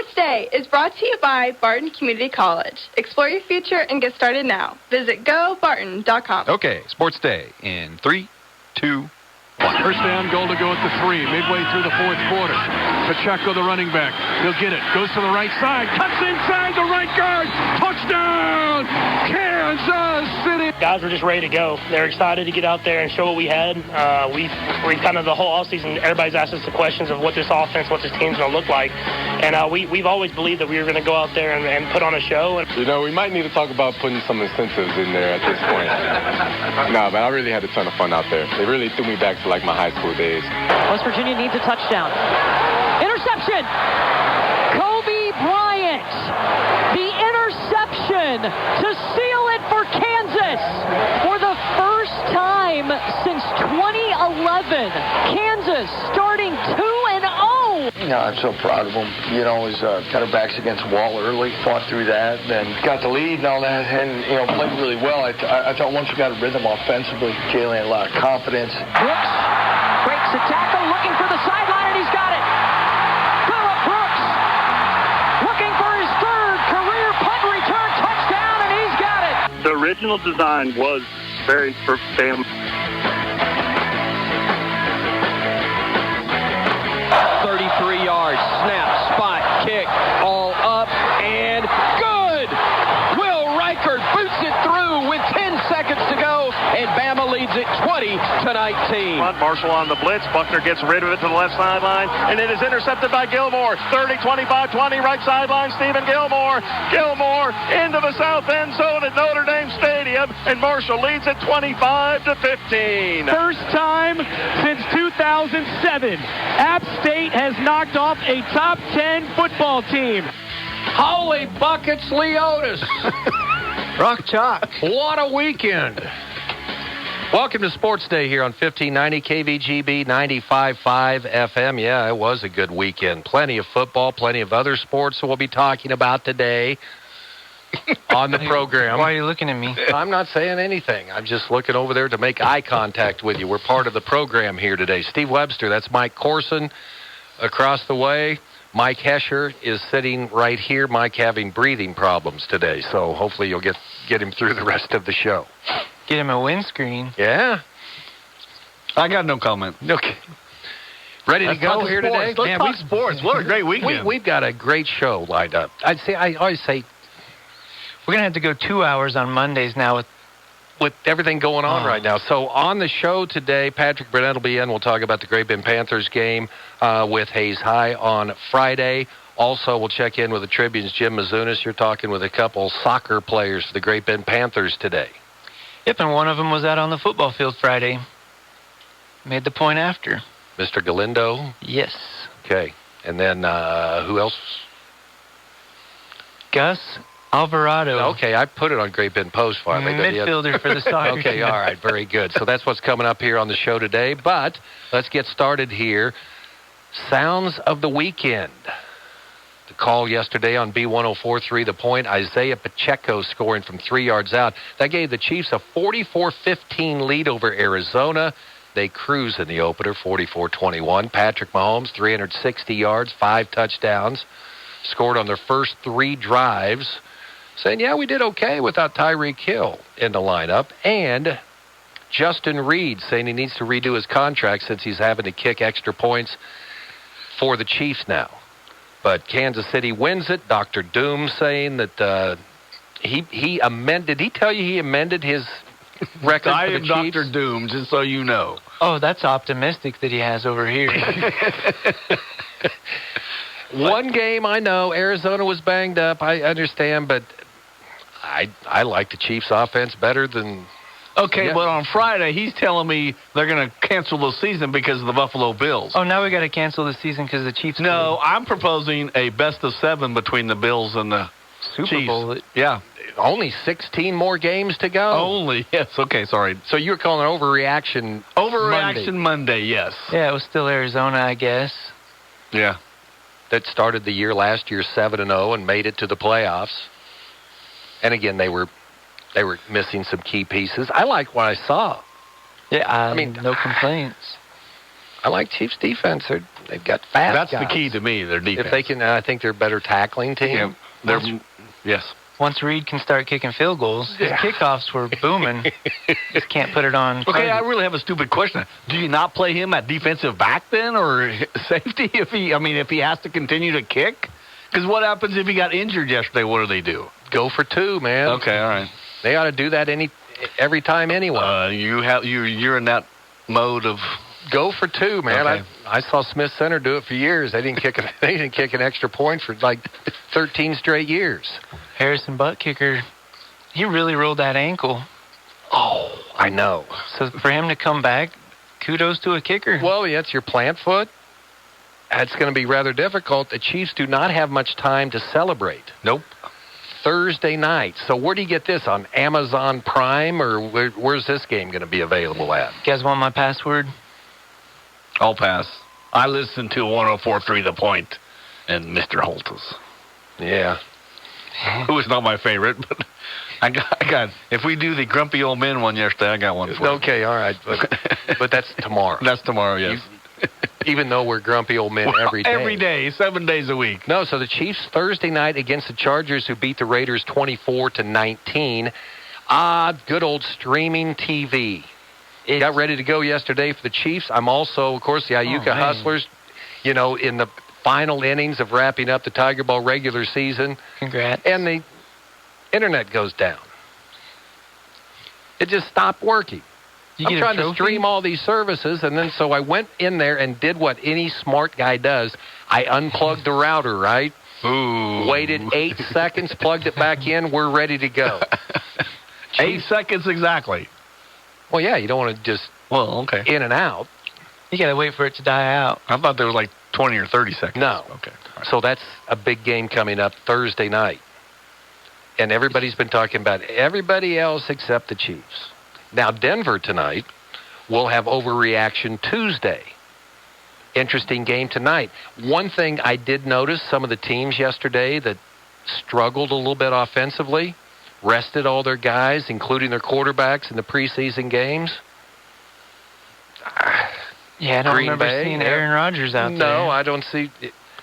Sports Day is brought to you by Barton Community College. Explore your future and get started now. Visit gobarton.com. Okay, Sports Day in 3, 2, 1. First down, goal to go at the 3, midway through the fourth quarter. Pacheco, the running back. He'll get it. Goes to the right side. Cuts inside the right guard. Touchdown, Kansas City. Guys were just ready to go. They're excited to get out there and show what we had. We kind of the whole offseason, everybody's asked us the questions of what this offense, what this team's going to look like. And we've always believed that we were going to go out there and put on a show. And you know, we might need to talk about putting some incentives in there at this point. No, but I really had a ton of fun out there. It really threw me back to like my high school days. West Virginia needs a touchdown. Interception! Kobe Bryant! The interception to seal it for Kansas for the first time since 2011. Kansas starting 2-0. I'm so proud of them. You know, got our backs against the wall early, fought through that, and got the lead and all that, and, you know, played really well. I thought once we got a rhythm offensively, Jalen had a lot of confidence. Brooks breaks a tackle, looking for the sideline, and he's got it. Phillip Brooks looking for his third career punt return touchdown, and he's got it. the original design was very for family. 33 yards, snap, spot, kick, all up, and good! Will Reichert boots it through with 10 seconds to go, and Bama leads it 20-19. Marshall on the blitz. Buckner gets rid of it to the left sideline, and it is intercepted by Gilmore. 30, 25, 20, right sideline, Stephen Gilmore. Gilmore into the south end zone at Notre Dame Stadium, and Marshall leads it 25-15. First time since 2007, App State has knocked off a top 10 football team. Holy buckets, Leotis! Rock Chalk. What a weekend. Welcome to Sports Day here on 1590 KVGB 95.5 FM. Yeah, it was a good weekend. Plenty of football, plenty of other sports that we'll be talking about today on the program. Why are you looking at me? I'm not saying anything. I'm just looking over there to make eye contact with you. We're part of the program here today. Steve Webster, that's Mike Corson across the way. Mike Hesher is sitting right here. Mike having breathing problems today, so hopefully you'll get him through the rest of the show. Get him a windscreen. Yeah. I got no comment. Okay. Ready to go here today? Let's talk sports. What a great weekend. We've got a great show lined up. I always say we're going to have to go 2 hours on Mondays now with everything going on right now. So on the show today, Patrick Burnett will be in. We'll talk about the Great Bend Panthers game with Hayes High on Friday. Also, we'll check in with the Tribune's Jim Misunas. You're talking with a couple soccer players for the Great Bend Panthers today. Yep, and one of them was out on the football field Friday. Made the point after. Mr. Galindo? Yes. Okay. And then who else? Gus Alvarado. Okay, I put it on Great Bend Post finally. Midfielder for the soccer Okay, team. all right, very good. So that's what's coming up here on the show today. But let's get started here. Sounds of the weekend. The call yesterday on B1043, The Point, Isaiah Pacheco scoring from 3 yards out. That gave the Chiefs a 44-15 lead over Arizona. They cruise in the opener, 44-21. Patrick Mahomes, 360 yards, 5 touchdowns. Scored on their first 3 drives. Saying, yeah, we did okay without Tyreek Hill in the lineup. And Justin Reed saying he needs to redo his contract since he's having to kick extra points for the Chiefs now. But Kansas City wins it. Dr. Doom saying that he amended. Did he tell you he amended his record I for the am Chiefs? Dr. Doom, just so you know. Oh, that's optimistic that he has over here. One game, I know, Arizona was banged up. I understand, but I like the Chiefs' offense better than... Okay, Yeah. but on Friday, he's telling me they're going to cancel the season because of the Buffalo Bills. Oh, now we got to cancel the season because the Chiefs... No, I'm proposing a best-of-7 between the Bills and the Super Chiefs. Bowl. Yeah. Only 16 more games to go. Only, yes. Okay, sorry. So you're calling an overreaction Overreaction Monday, yes. Yeah, it was still Arizona, I guess. Yeah. That started the year last year 7-0 and made it to the playoffs. And again, they were missing some key pieces. I like what I saw. Yeah, I mean, no complaints. I like Chiefs defense. They've got fast That's guys. the key to me, their defense. If they can, I think they're a better tackling team. Yes. Once Reed can start kicking field goals, his kickoffs were booming. Just can't put it on. Okay, I really have a stupid question. Do you not play him at defensive back then, or safety if he has to continue to kick? Because what happens if he got injured yesterday? What do they do? Go for two, man. Okay, all right. They ought to do that every time anyway. You're in that mode of go for two, man. Okay. I saw Smith Center do it for years. They didn't kick an extra point for like 13 straight years. Harrison butt kicker, he really rolled that ankle. Oh, I know. So for him to come back, kudos to a kicker. Well, yeah, it's your plant foot. It's going to be rather difficult. The Chiefs do not have much time to celebrate. Nope. Thursday night. So where do you get this? On Amazon Prime, or where's this game going to be available at? You guys want my password? I'll pass. I listened to 104.3 The Point and Mr. Holtus. Yeah. It was not my favorite, but I got. If we do the grumpy old men one yesterday, I got one for you. Okay, all right, but that's tomorrow. That's tomorrow, yes. Even though we're grumpy old men every day. Every day, 7 days a week. No, so the Chiefs Thursday night against the Chargers, who beat the Raiders 24-19. Good old streaming TV. It got ready to go yesterday for the Chiefs. I'm also, of course, the Iuka Hustlers, in the final innings of wrapping up the Tiger Ball regular season. Congrats. And the internet goes down. It just stopped working. I'm trying to stream all these services, and then so I went in there and did what any smart guy does. I unplugged the router, right? Ooh. Waited 8 seconds, plugged it back in, we're ready to go. 8 seconds exactly. Well, yeah, you don't want to just in and out. You got to wait for it to die out. I thought there was like 20 or 30 seconds. No. Okay. Right. So that's a big game coming up Thursday night. And everybody's been talking about everybody else except the Chiefs. Now, Denver tonight will have Overreaction Tuesday. Interesting game tonight. One thing I did notice, some of the teams yesterday that struggled a little bit offensively, rested all their guys, including their quarterbacks in the preseason games. Yeah, I don't Green remember Bay, seeing Aaron Rodgers out there. No, I don't see.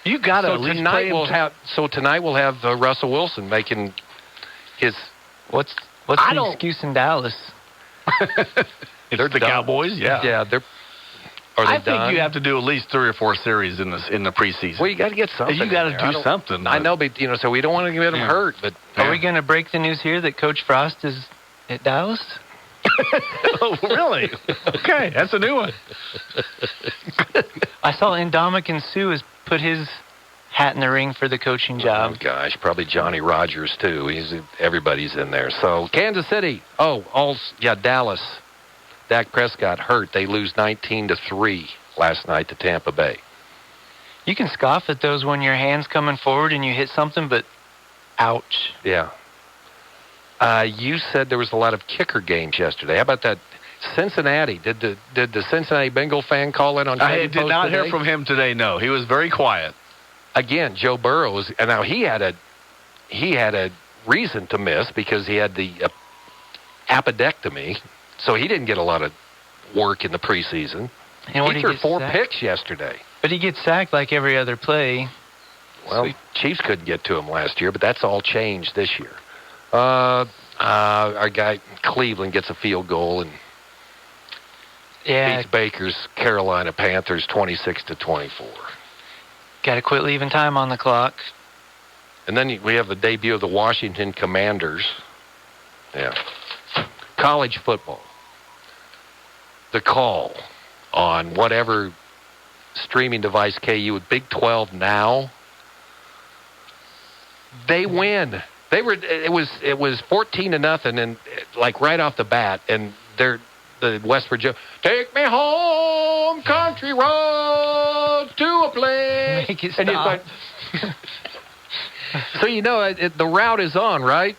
You got to so at least tonight play we'll have. So tonight we'll have Russell Wilson making his. What's the excuse in Dallas? They're the Cowboys. Yeah. Yeah, they're. Are they I think you have to do at least 3 or 4 series in the preseason. Well, you got to get something. You got to do something. I know, but so we don't want to get them hurt. But are we going to break the news here that Coach Frost is at Dallas? Oh, really? Okay, that's a new one. I saw Indomitian Sue has put his hat in the ring for the coaching job. Oh, gosh, probably Johnny Rodgers, too. Everybody's in there. So, Kansas City. Dallas. Dak Prescott hurt. They lose 19-3 last night to Tampa Bay. You can scoff at those when your hand's coming forward and you hit something, but ouch. Yeah. You said there was a lot of kicker games yesterday. How about that? Cincinnati. Did the Cincinnati Bengal fan call in on? I did not hear from him today. No, he was very quiet. Again, Joe Burrow and now he had a reason to miss because he had the appendectomy, so he didn't get a lot of work in the preseason. And he threw 4 picks yesterday. But he gets sacked like every other play. Well, Chiefs couldn't get to him last year, but that's all changed this year. Our guy Cleveland gets a field goal and beats Baker's Carolina Panthers 26-24. Got to quit leaving time on the clock. And then we have the debut of the Washington Commanders. Yeah. College football. The call on whatever streaming device KU with Big 12 now. They win. It was 14-0 and like right off the bat, and the West Virginia, take me home, country roads to a place. Make it stop. So the route is on, right?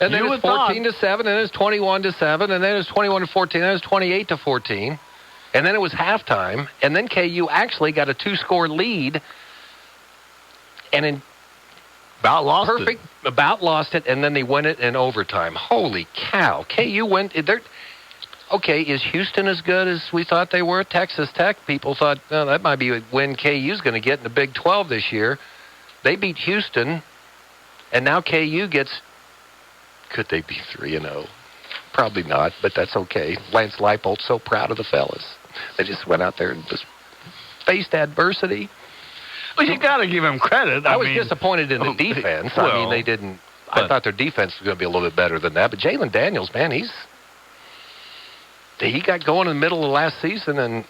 And then it's 14-7, and then it's 21-7, and then it's 21-14, and then it's 28-14, and then it was halftime, and then KU actually got a 2-score lead, and about lost it, and then they win it in overtime. Holy cow! KU went. Okay, is Houston as good as we thought they were? Texas Tech, people thought, oh, that might be a win KU's going to get in the Big 12 this year. They beat Houston, and now KU gets, could they be 3-0? Probably not, but that's okay. Lance Leipold's so proud of the fellas. They just went out there and just faced adversity. Well, you got to give him credit. I was disappointed in the defense. I mean, they didn't. I thought their defense was going to be a little bit better than that. But Jalen Daniels, man, he got going in the middle of last season, and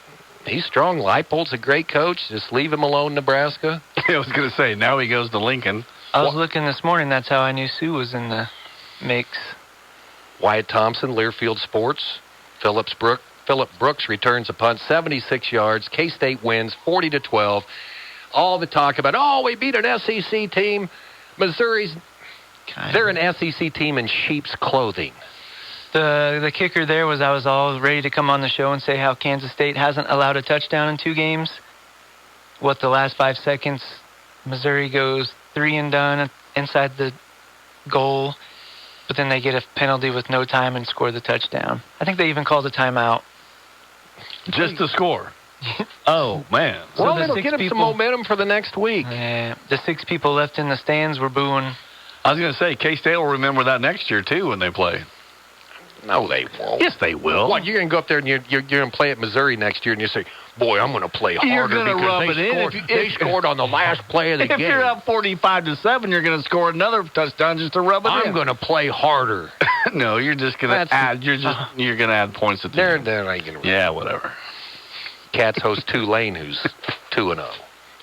he's strong. Leipold's a great coach. Just leave him alone, Nebraska. I was going to say, now he goes to Lincoln. I was looking this morning. That's how I knew Sue was in the mix. Wyatt Thompson, Learfield Sports. Philip Brooks returns a punt, 76 yards. K-State wins 40-12. All the talk about, we beat an SEC team. Missouri's, they're an SEC team in sheep's clothing. The kicker there was I was all ready to come on the show and say how Kansas State hasn't allowed a touchdown in 2 games. The last 5 seconds, Missouri goes 3 and done inside the goal, but then they get a penalty with no time and score the touchdown. I think they even called a timeout. Just to score. Oh, man. Well, it'll get them some momentum for the next week. Yeah, the 6 people left in the stands were booing. I was going to say, K-State will remember that next year, too, when they play. No, they won't. Yes, they will. What, you're going to go up there and you're going to play at Missouri next year and you say, boy, I'm going to play harder because they scored on the last play of the game. If you're up 45-7, you're going to score another touchdown just to rub it in. I'm going to play harder. No, you're just going to add. You're going to add points at the end. They're not going to. Yeah, whatever. Cats host Tulane, who's 2-0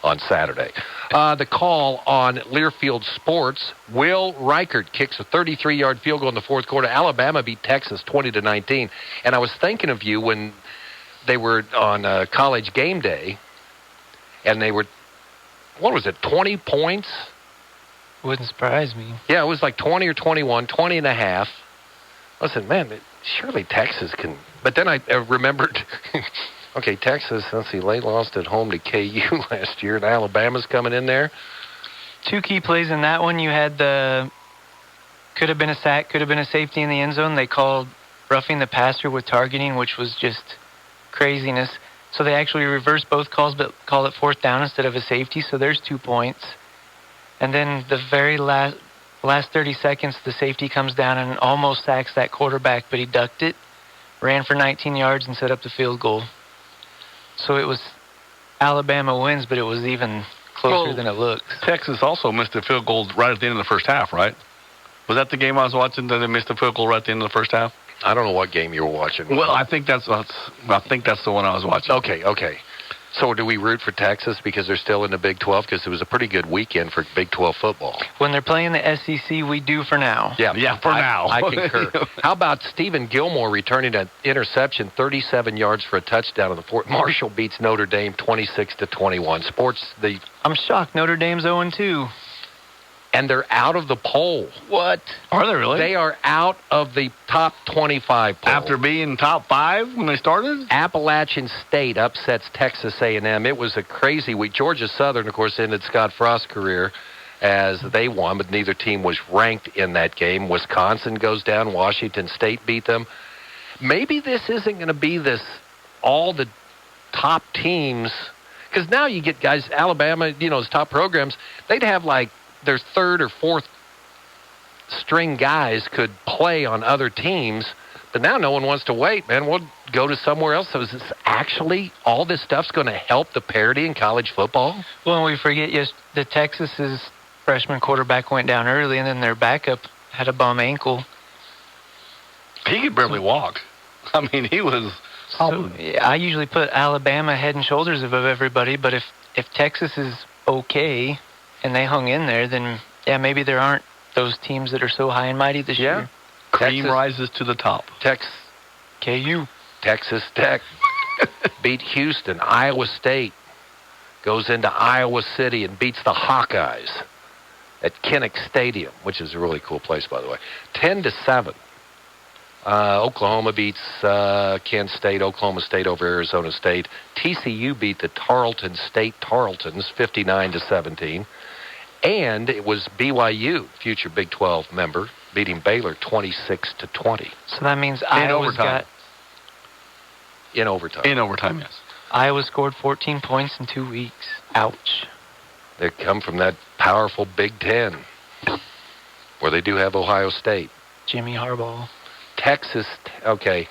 on Saturday. The call on Learfield Sports, Will Reichert kicks a 33-yard field goal in the fourth quarter. Alabama beat Texas 20-19. And I was thinking of you when they were on College Game Day, and they were, 20 points? Wouldn't surprise me. Yeah, it was like 20 or 21, 20 and a half. I said, man, surely Texas can. But then I remembered... Okay, Texas, let's see, they lost at home to KU last year, and Alabama's coming in there. 2 key plays in that one. You had could have been a sack, could have been a safety in the end zone. They called roughing the passer with targeting, which was just craziness. So they actually reversed both calls, but called it 4th down instead of a safety, so there's 2 points. And then the very last 30 seconds, the safety comes down and almost sacks that quarterback, but he ducked it, ran for 19 yards, and set up the field goal. So it was Alabama wins, but it was even closer than it looks. Texas also missed a field goal right at the end of the first half, right? Was that the game I was watching that they missed a field goal right at the end of the first half? I don't know what game you were watching. Well, I think that's the one I was watching. Okay. So do we root for Texas because they're still in the Big 12? Because it was a pretty good weekend for Big 12 football. When they're playing the SEC, we do for now. Yeah, for now. I concur. How about Stephen Gilmore returning an interception, 37 yards for a touchdown in the fourth? Marshall beats Notre Dame 26-21. I'm shocked. Notre Dame's 0-2. And they're out of the poll. What? Are they really? They are out of the top 25 poll. After being top 5 when they started? Appalachian State upsets Texas A&M. It was a crazy week. Georgia Southern, of course, ended Scott Frost's career as they won, but neither team was ranked in that game. Wisconsin goes down. Washington State beat them. Maybe this isn't going to be all the top teams, because now you get guys, Alabama, those top programs, they'd have like their 3rd or 4th string guys could play on other teams, but now no one wants to wait, man. We'll go to somewhere else. So is this actually, all this stuff's going to help the parity in college football? Well, we forget the Texas's freshman quarterback went down early, and then their backup had a bum ankle. He could barely walk. I mean, he was... I usually put Alabama head and shoulders above everybody, but if Texas is okay and they hung in there, then maybe there aren't those teams that are so high and mighty this year. Cream rises to the top. KU. Texas Tech beat Houston. Iowa State goes into Iowa City and beats the Hawkeyes at Kinnick Stadium, which is a really cool place, by the way. 10-7. Oklahoma beats Kent State. Oklahoma State over Arizona State. TCU beat the Tarleton State Tarletans 59-17. And it was BYU, future Big 12 member, beating Baylor 26-20. So that means Iowa's got In overtime. In overtime, yes. Iowa scored 14 points in 2 weeks. Ouch. They come from that powerful Big Ten, where they do have Ohio State. Jimmy Harbaugh. Texas, okay.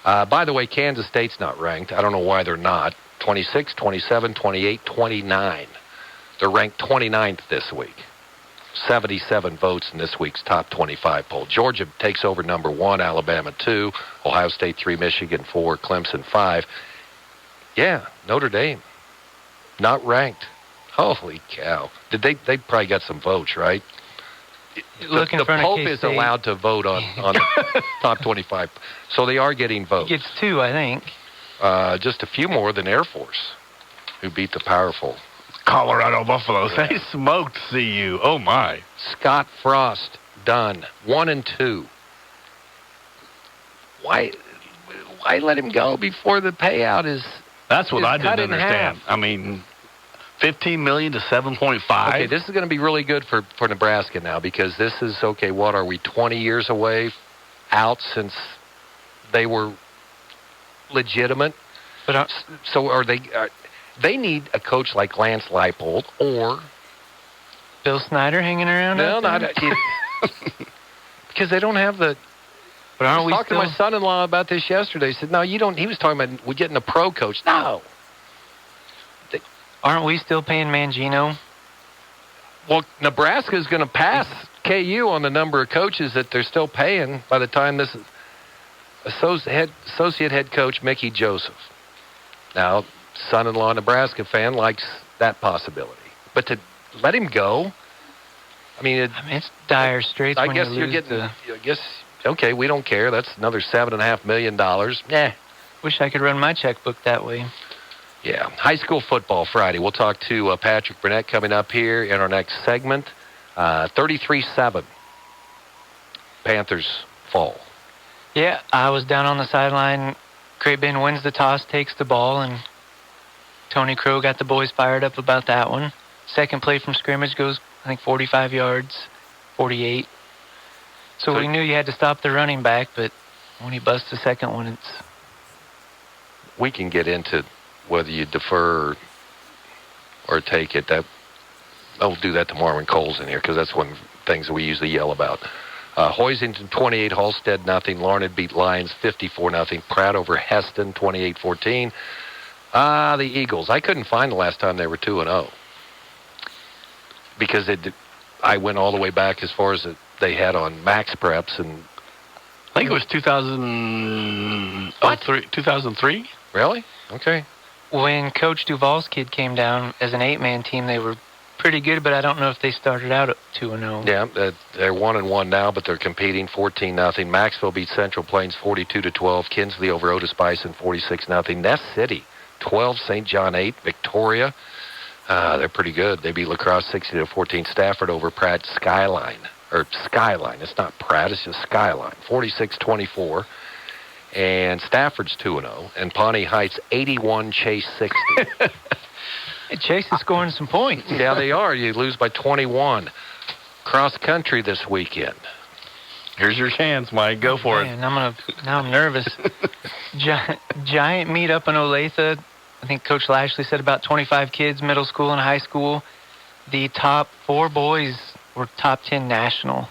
By the way, Kansas State's not ranked. I don't know why they're not. 26, 27, 28, 29. They're ranked 29th this week. 77 votes in this week's top 25 poll. Georgia takes over number 1, Alabama 2, Ohio State 3, Michigan 4, Clemson 5. Yeah, Notre Dame, not ranked. Holy cow. They probably got some votes, right? Look in the front of Pope K-State. is allowed to vote on the top 25. So they are getting votes. He gets 2, I think. Just a few more than Air Force, who beat the powerful Colorado Buffaloes. Yeah. They smoked CU. Oh, my. Scott Frost, done. 1-2. Why let him go before the payout is? That's what is I cut didn't in understand. half? I mean, $15 million to $7.5. Okay, this is going to be really good for Nebraska now, because this is, okay, what are we, 20 years away out since they were legitimate? But So are they need a coach like Lance Leipold or Bill Snyder hanging around? no, out there? not because they don't have the. But aren't I we was talking still? to my son-in-law about this yesterday. He said, "No, you don't." He was talking about we're getting a pro coach. No. Aren't we still paying Mangino? Well, Nebraska is going to pass KU on the number of coaches that they're still paying by the time this associate head coach Mickey Joseph. Now, son-in-law Nebraska fan likes that possibility, but to let him go, I mean, it's dire straits. I when guess you you're lose getting. the- I guess okay, we don't care. That's another $7.5 million. Nah. Wish I could run my checkbook that way. Yeah, high school football Friday. We'll talk to Patrick Burnett coming up here in our next segment. 33-7. Panthers fall. Yeah, I was down on the sideline. Great Bend wins the toss, takes the ball, and Tony Crow got the boys fired up about that one. Second play from scrimmage goes, I think, 45 yards, 48. So we knew you had to stop the running back, but when he busts the second one, it's... We can get into whether you defer or take it. I'll do that tomorrow when Cole's in here, because that's one of the things that we usually yell about. Hoisington 28, Halstead nothing. Larned beat Lions 54-0. Pratt over Heston 28-14. The Eagles. I couldn't find the last time they were 2-0 because I went all the way back as far as they had on Max Preps, and I think it was 2003. Really? Okay. When Coach Duvall's kid came down as an 8-man team, they were pretty good, but I don't know if they started out at 2-0. Yeah, they're 1-1 now, but they're competing 14-0. Maxville beat Central Plains 42-12. Kinsley over Otis Bison 46-0. Ness City 12, St. John 8, Victoria. They're pretty good. They beat La Crosse 60-14. Stafford over Pratt Skyline. It's not Pratt, it's just Skyline. 46-24. And Stafford's 2-0. And Pawnee Heights 81, Chase 60. Hey, Chase is scoring some points. Yeah, they are. You lose by 21. Cross country this weekend. Here's your chance, Mike. Go for it. Now I'm nervous. Giant meet up in Olathe. I think Coach Lashley said about 25 kids, middle school and high school. The top 4 boys were top 10 national.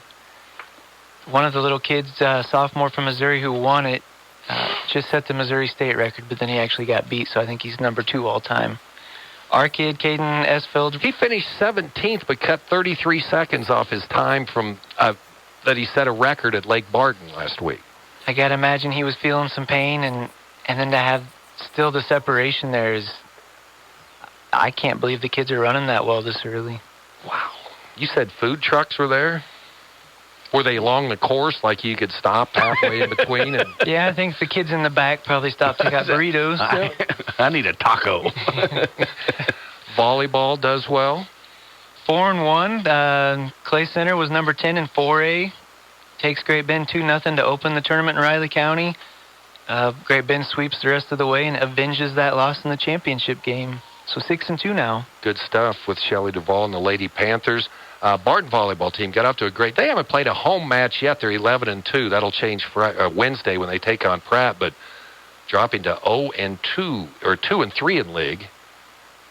One of the little kids, sophomore from Missouri, who won it, just set the Missouri State record, but then he actually got beat, so I think he's number 2 all time. Our kid, Caden Esfeld, he finished 17th, but cut 33 seconds off his time from that he set a record at Lake Barton last week. I got to imagine he was feeling some pain, and then to have still the separation there is, I can't believe the kids are running that well this early. Wow. You said food trucks were there? Were they along the course, like you could stop halfway in between? And Yeah, I think the kids in the back probably stopped and got burritos. I need a taco. Volleyball does well. 4-1. Clay Center was number 10 in 4A. Takes Great Bend 2-0 to open the tournament in Riley County. Great Bend sweeps the rest of the way and avenges that loss in the championship game. So 6-2 now. Good stuff with Shelley Duvall and the Lady Panthers. Barton volleyball team got up to a great. They haven't played a home match yet. They're 11-2. That'll change Wednesday when they take on Pratt. But dropping to 0-2 or 2-3 in league.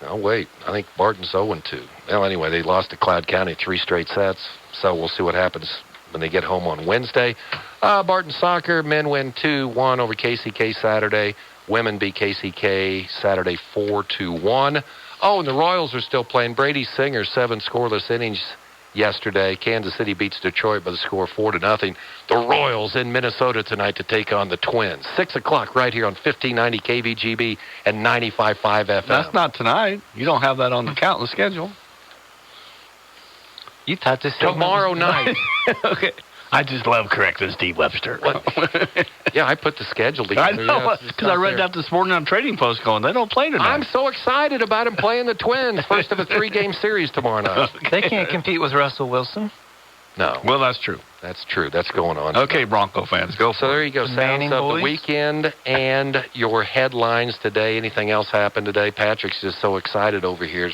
No, wait. I think Barton's 0-2. Well, anyway, they lost to Cloud County 3 straight sets, so we'll see what happens when they get home on Wednesday. Barton Soccer, men win 2-1 over KCK Saturday. Women beat KCK Saturday 4-1. Oh, and the Royals are still playing. Brady Singer, 7 scoreless innings yesterday. Kansas City beats Detroit by the score 4-0. The Royals in Minnesota tonight to take on the Twins. 6 o'clock right here on 1590 KVGB and 95.5 FM. That's not tonight. You don't have that on the count in the schedule. You thought this tomorrow night. Okay. I just love correcting Steve Webster. Yeah, I put the schedule together. I know, because I read that this morning on Trading Post going, they don't play tonight. I'm so excited about him playing the Twins. First of a 3-game series tomorrow night. They can't compete with Russell Wilson. No. Well, that's true. That's true. That's going on. Okay, Bronco fans, go for it. So there you go. Sounds of the weekend and your headlines today. Anything else happened today? Patrick's just so excited over here.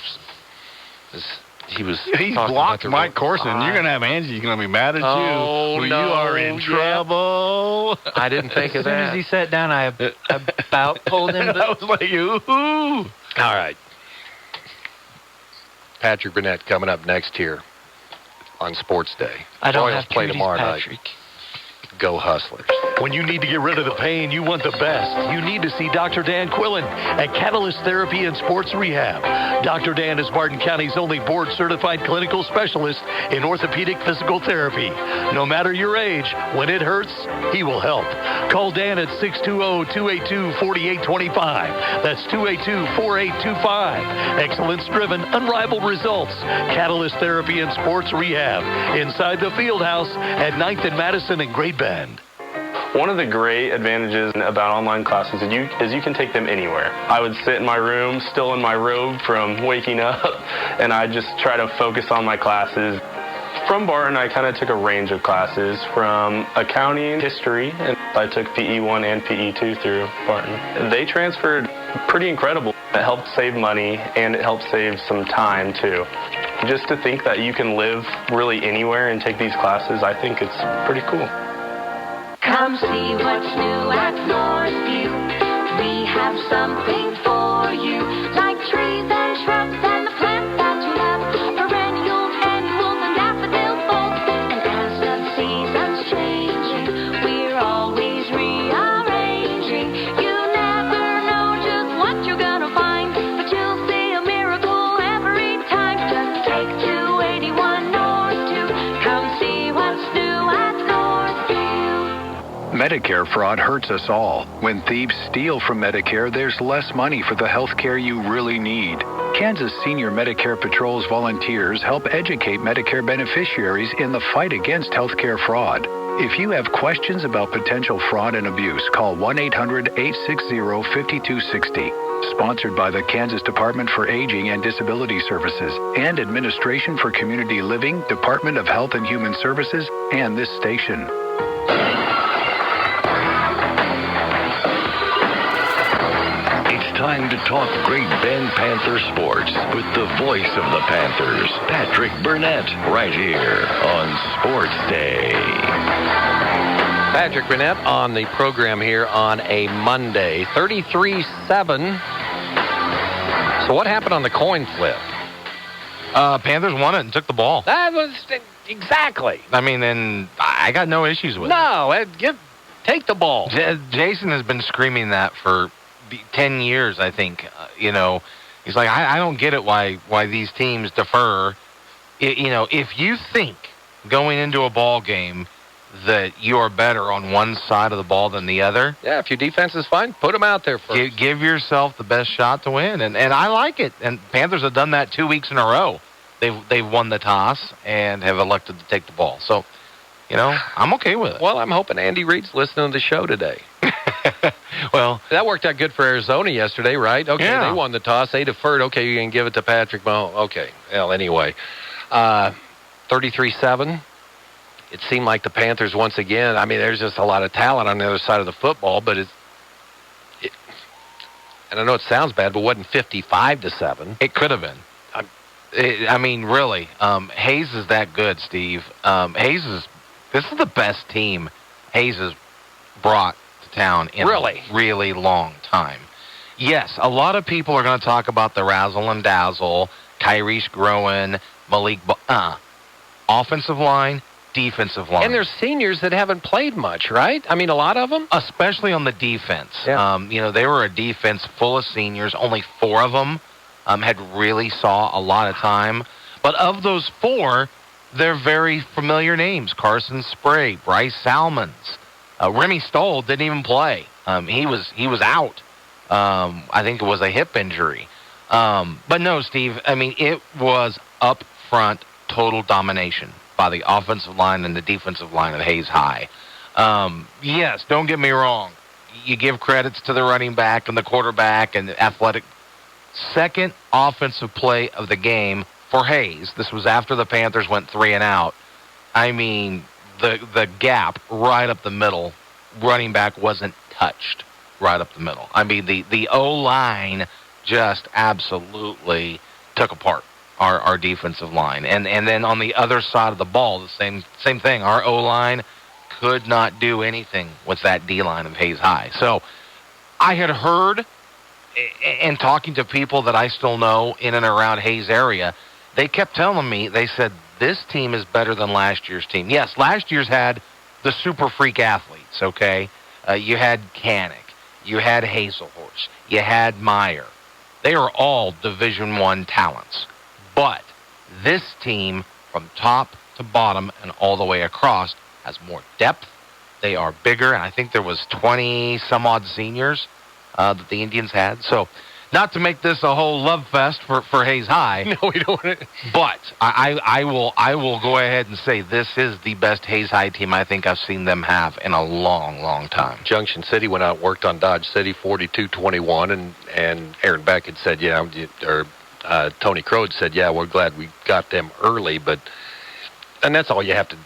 He's blocked Mike Corson. You're going to have Angie going to be mad at you. Oh, You are in trouble. I didn't think of that. As soon as he sat down, I about pulled him. I was like, ooh. All right. Patrick Burnett coming up next here on Sports Day. I don't Royals have play cuties, tomorrow Patrick. night. Go Hustlers. When you need to get rid of the pain, you want the best. You need to see Dr. Dan Quillen at Catalyst Therapy and Sports Rehab. Dr. Dan is Barton County's only board-certified clinical specialist in orthopedic physical therapy. No matter your age, when it hurts, he will help. Call Dan at 620-282-4825. That's 282-4825. Excellence-driven, unrivaled results. Catalyst Therapy and Sports Rehab. Inside the Fieldhouse at 9th and Madison in Great Bend. One of the great advantages about online classes is you can take them anywhere. I would sit in my room, still in my robe from waking up, and I just try to focus on my classes. From Barton, I kind of took a range of classes from accounting, history, and I took PE1 and PE2 through Barton. They transferred pretty incredible. It helped save money, and it helped save some time, too. Just to think that you can live really anywhere and take these classes, I think it's pretty cool. Come see what's new at Northview. We have something for you, like trees and shrubs and the plants that you love, perennials, annuals, and daffodils both. And as the seasons changing, we're always rearranging. You never know just what you're gonna find, but you'll see a miracle every time. Just take 281 North to come see what's new at Northview. Medicare fraud hurts us all. When thieves steal from Medicare, there's less money for the health care you really need. Kansas Senior Medicare Patrol's volunteers help educate Medicare beneficiaries in the fight against health care fraud. If you have questions about potential fraud and abuse, call 1-800-860-5260. Sponsored by the Kansas Department for Aging and Disability Services and Administration for Community Living, Department of Health and Human Services, and this station. Time to talk Great Bend Panther sports with the voice of the Panthers, Patrick Burnett, right here on Sports Day. Patrick Burnett on the program here on a Monday, 33-7. So what happened on the coin flip? Panthers won it and took the ball. That was exactly. I mean, and I got no issues with it. No, take the ball. Jason has been screaming that for 10 years, I think. He's like, I don't get it why these teams defer. If you think going into a ball game that you are better on one side of the ball than the other. Yeah, if your defense is fine, put them out there first. Give yourself the best shot to win. And I like it. And Panthers have done that 2 weeks in a row. They've won the toss and have elected to take the ball. So, I'm okay with it. Well, I'm hoping Andy Reid's listening to the show today. Well, that worked out good for Arizona yesterday, right? Okay, yeah. They won the toss. They deferred. Okay, you're going to give it to Patrick Mahomes. Okay. Well, anyway, 33-7. It seemed like the Panthers, once again, I mean, there's just a lot of talent on the other side of the football, but and I know it sounds bad, but it wasn't 55-7. It could have been. Really, Hayes is that good, Steve. This is the best team Hayes has brought to town in a really long time. Yes, a lot of people are going to talk about the razzle and dazzle, Kyrie Groen, Malik. Offensive line, defensive line. And there's seniors that haven't played much, right? I mean, a lot of them? Especially on the defense. Yeah. They were a defense full of seniors. Only 4 of them had really saw a lot of time. But of those 4, they're very familiar names. Carson Sprague, Bryce Salmons. Remy Stoll didn't even play. He was out. I think it was a hip injury. But no, Steve, I mean, it was up front total domination by the offensive line and the defensive line of Hayes High. Yes, don't get me wrong. You give credits to the running back and the quarterback and the athletic. Second offensive play of the game for Hayes. This was after the Panthers went 3 and out. I mean, the gap right up the middle, running back wasn't touched right up the middle. I mean, the O-line just absolutely took apart our defensive line. And then on the other side of the ball, the same thing. Our O-line could not do anything with that D-line of Hayes High. So I had heard, and talking to people that I still know in and around Hayes area, they kept telling me, they said, this team is better than last year's team. Yes, last year's had the super freak athletes, okay? You had Canick, you had Hazelhorse, you had Meyer. They are all Division I talents. But this team, from top to bottom and all the way across, has more depth. They are bigger, and I think there was 20-some-odd seniors that the Indians had. So, not to make this a whole love fest for Hayes High. No, we don't want it. But I will go ahead and say this is the best Hayes High team I think I've seen them have in a long, long time. Junction City went out and worked on Dodge City 42-21, and Aaron Beck had said, Tony Crow had said, we're glad we got them early, and that's all you have to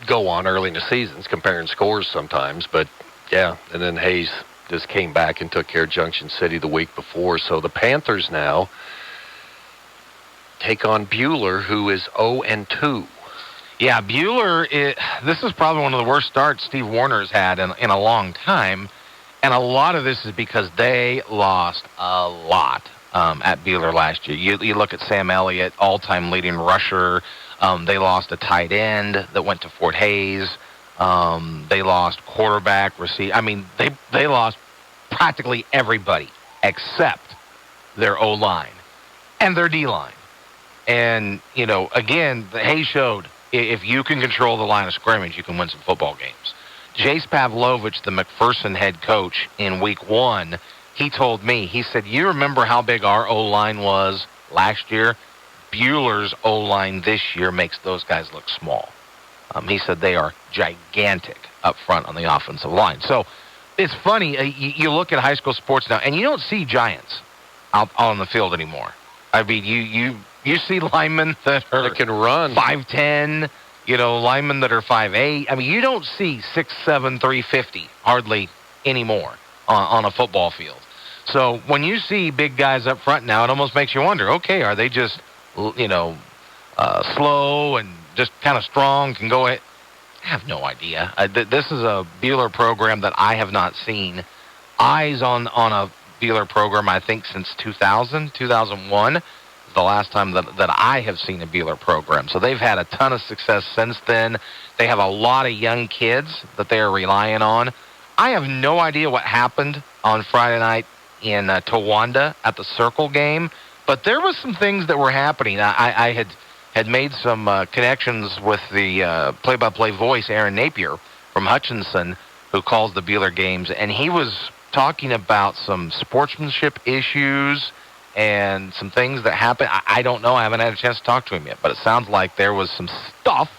go on early in the seasons, comparing scores sometimes. But, and then Hayes just came back and took care of Junction City the week before. So the Panthers now take on Buhler, who is 0-2. Yeah, Buhler, this is probably one of the worst starts Steve Warner's had in a long time. And a lot of this is because they lost a lot at Buhler last year. You look at Sam Elliott, all-time leading rusher. They lost a tight end that went to Fort Hays. They lost quarterback, receiver. I mean, they lost practically everybody except their O-line and their D-line. And, again, Hayes showed if you can control the line of scrimmage, you can win some football games. Jace Pavlovich, the McPherson head coach, in week 1, he told me, he said, you remember how big our O-line was last year? Buehler's O-line this year makes those guys look small. He said they are gigantic up front on the offensive line. So it's funny, you look at high school sports now, and you don't see giants out on the field anymore. I mean, you see linemen that can run 5'10", linemen that are 5'8". I mean, you don't see 6'7", 350 hardly anymore on a football field. So when you see big guys up front now, it almost makes you wonder, okay, are they just, slow and just kind of strong, can go ahead? I have no idea. This is a Buhler program that I have not seen eyes on a Buhler program, I think, since 2001. The last time that I have seen a Buhler program. So they've had a ton of success since then. They have a lot of young kids that they are relying on. I have no idea what happened on Friday night in Towanda at the Circle game, but there was some things that were happening. I had made some connections with the play-by-play voice, Aaron Napier, from Hutchinson, who calls the Buhler games, and he was talking about some sportsmanship issues and some things that happened. I don't know. I haven't had a chance to talk to him yet, but it sounds like there was some stuff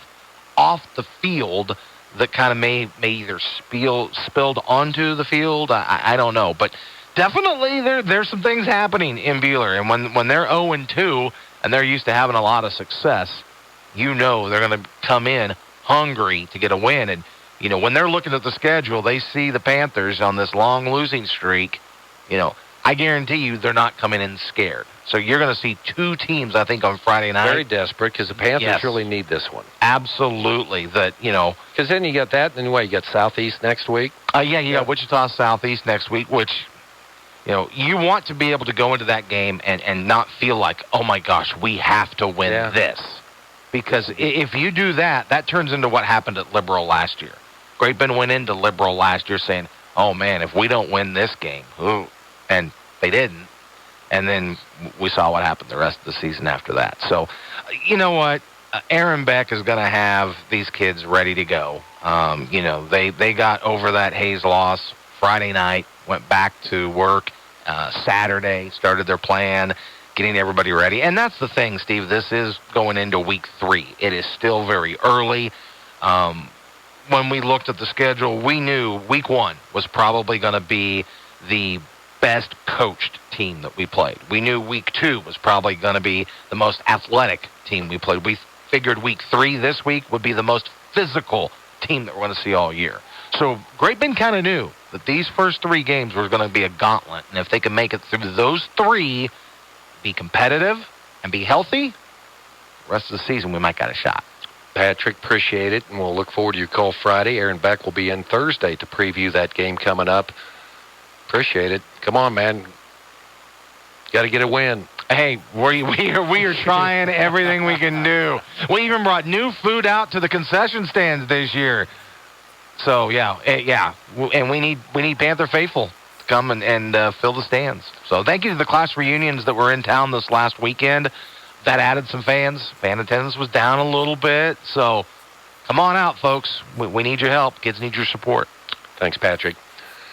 off the field that kind of may either spilled onto the field. I don't know, but definitely there's some things happening in Buhler, and when they're 0-2 and they're used to having a lot of success, they're going to come in hungry to get a win. And when they're looking at the schedule, they see the Panthers on this long losing streak. I guarantee you they're not coming in scared. So you're going to see two teams, I think, on Friday night. Very desperate because the Panthers really need this one. Absolutely. Because then you got that, and you got Southeast next week. You got Wichita Southeast next week, which, you want to be able to go into that game and not feel like, oh, my gosh, we have to win this. Because if you do that, that turns into what happened at Liberal last year. Great Bend went into Liberal last year saying, oh, man, if we don't win this game, and they didn't. And then we saw what happened the rest of the season after that. So, you know what? Aaron Beck is going to have these kids ready to go. They got over that Hayes loss Friday night, went back to work Saturday, started their plan, getting everybody ready. And that's the thing, Steve. This is going into week 3. It is still very early. When we looked at the schedule, we knew week 1 was probably going to be the best coached team that we played. We knew week 2 was probably going to be the most athletic team we played. We figured week 3 this week would be the most physical team that we're going to see all year. So Great Bend kind of knew that these first 3 games were going to be a gauntlet, and if they can make it through those 3, be competitive and be healthy, the rest of the season we might got a shot. Patrick, appreciate it, and we'll look forward to your call Friday. Aaron Beck will be in Thursday to preview that game coming up. Appreciate it. Come on, man. Got to get a win. Hey, we are trying everything we can do. We even brought new food out to the concession stands this year. So, and we need Panther faithful to come and fill the stands. So thank you to the class reunions that were in town this last weekend. That added some fans. Fan attendance was down a little bit. So come on out, folks. We need your help. Kids need your support. Thanks, Patrick.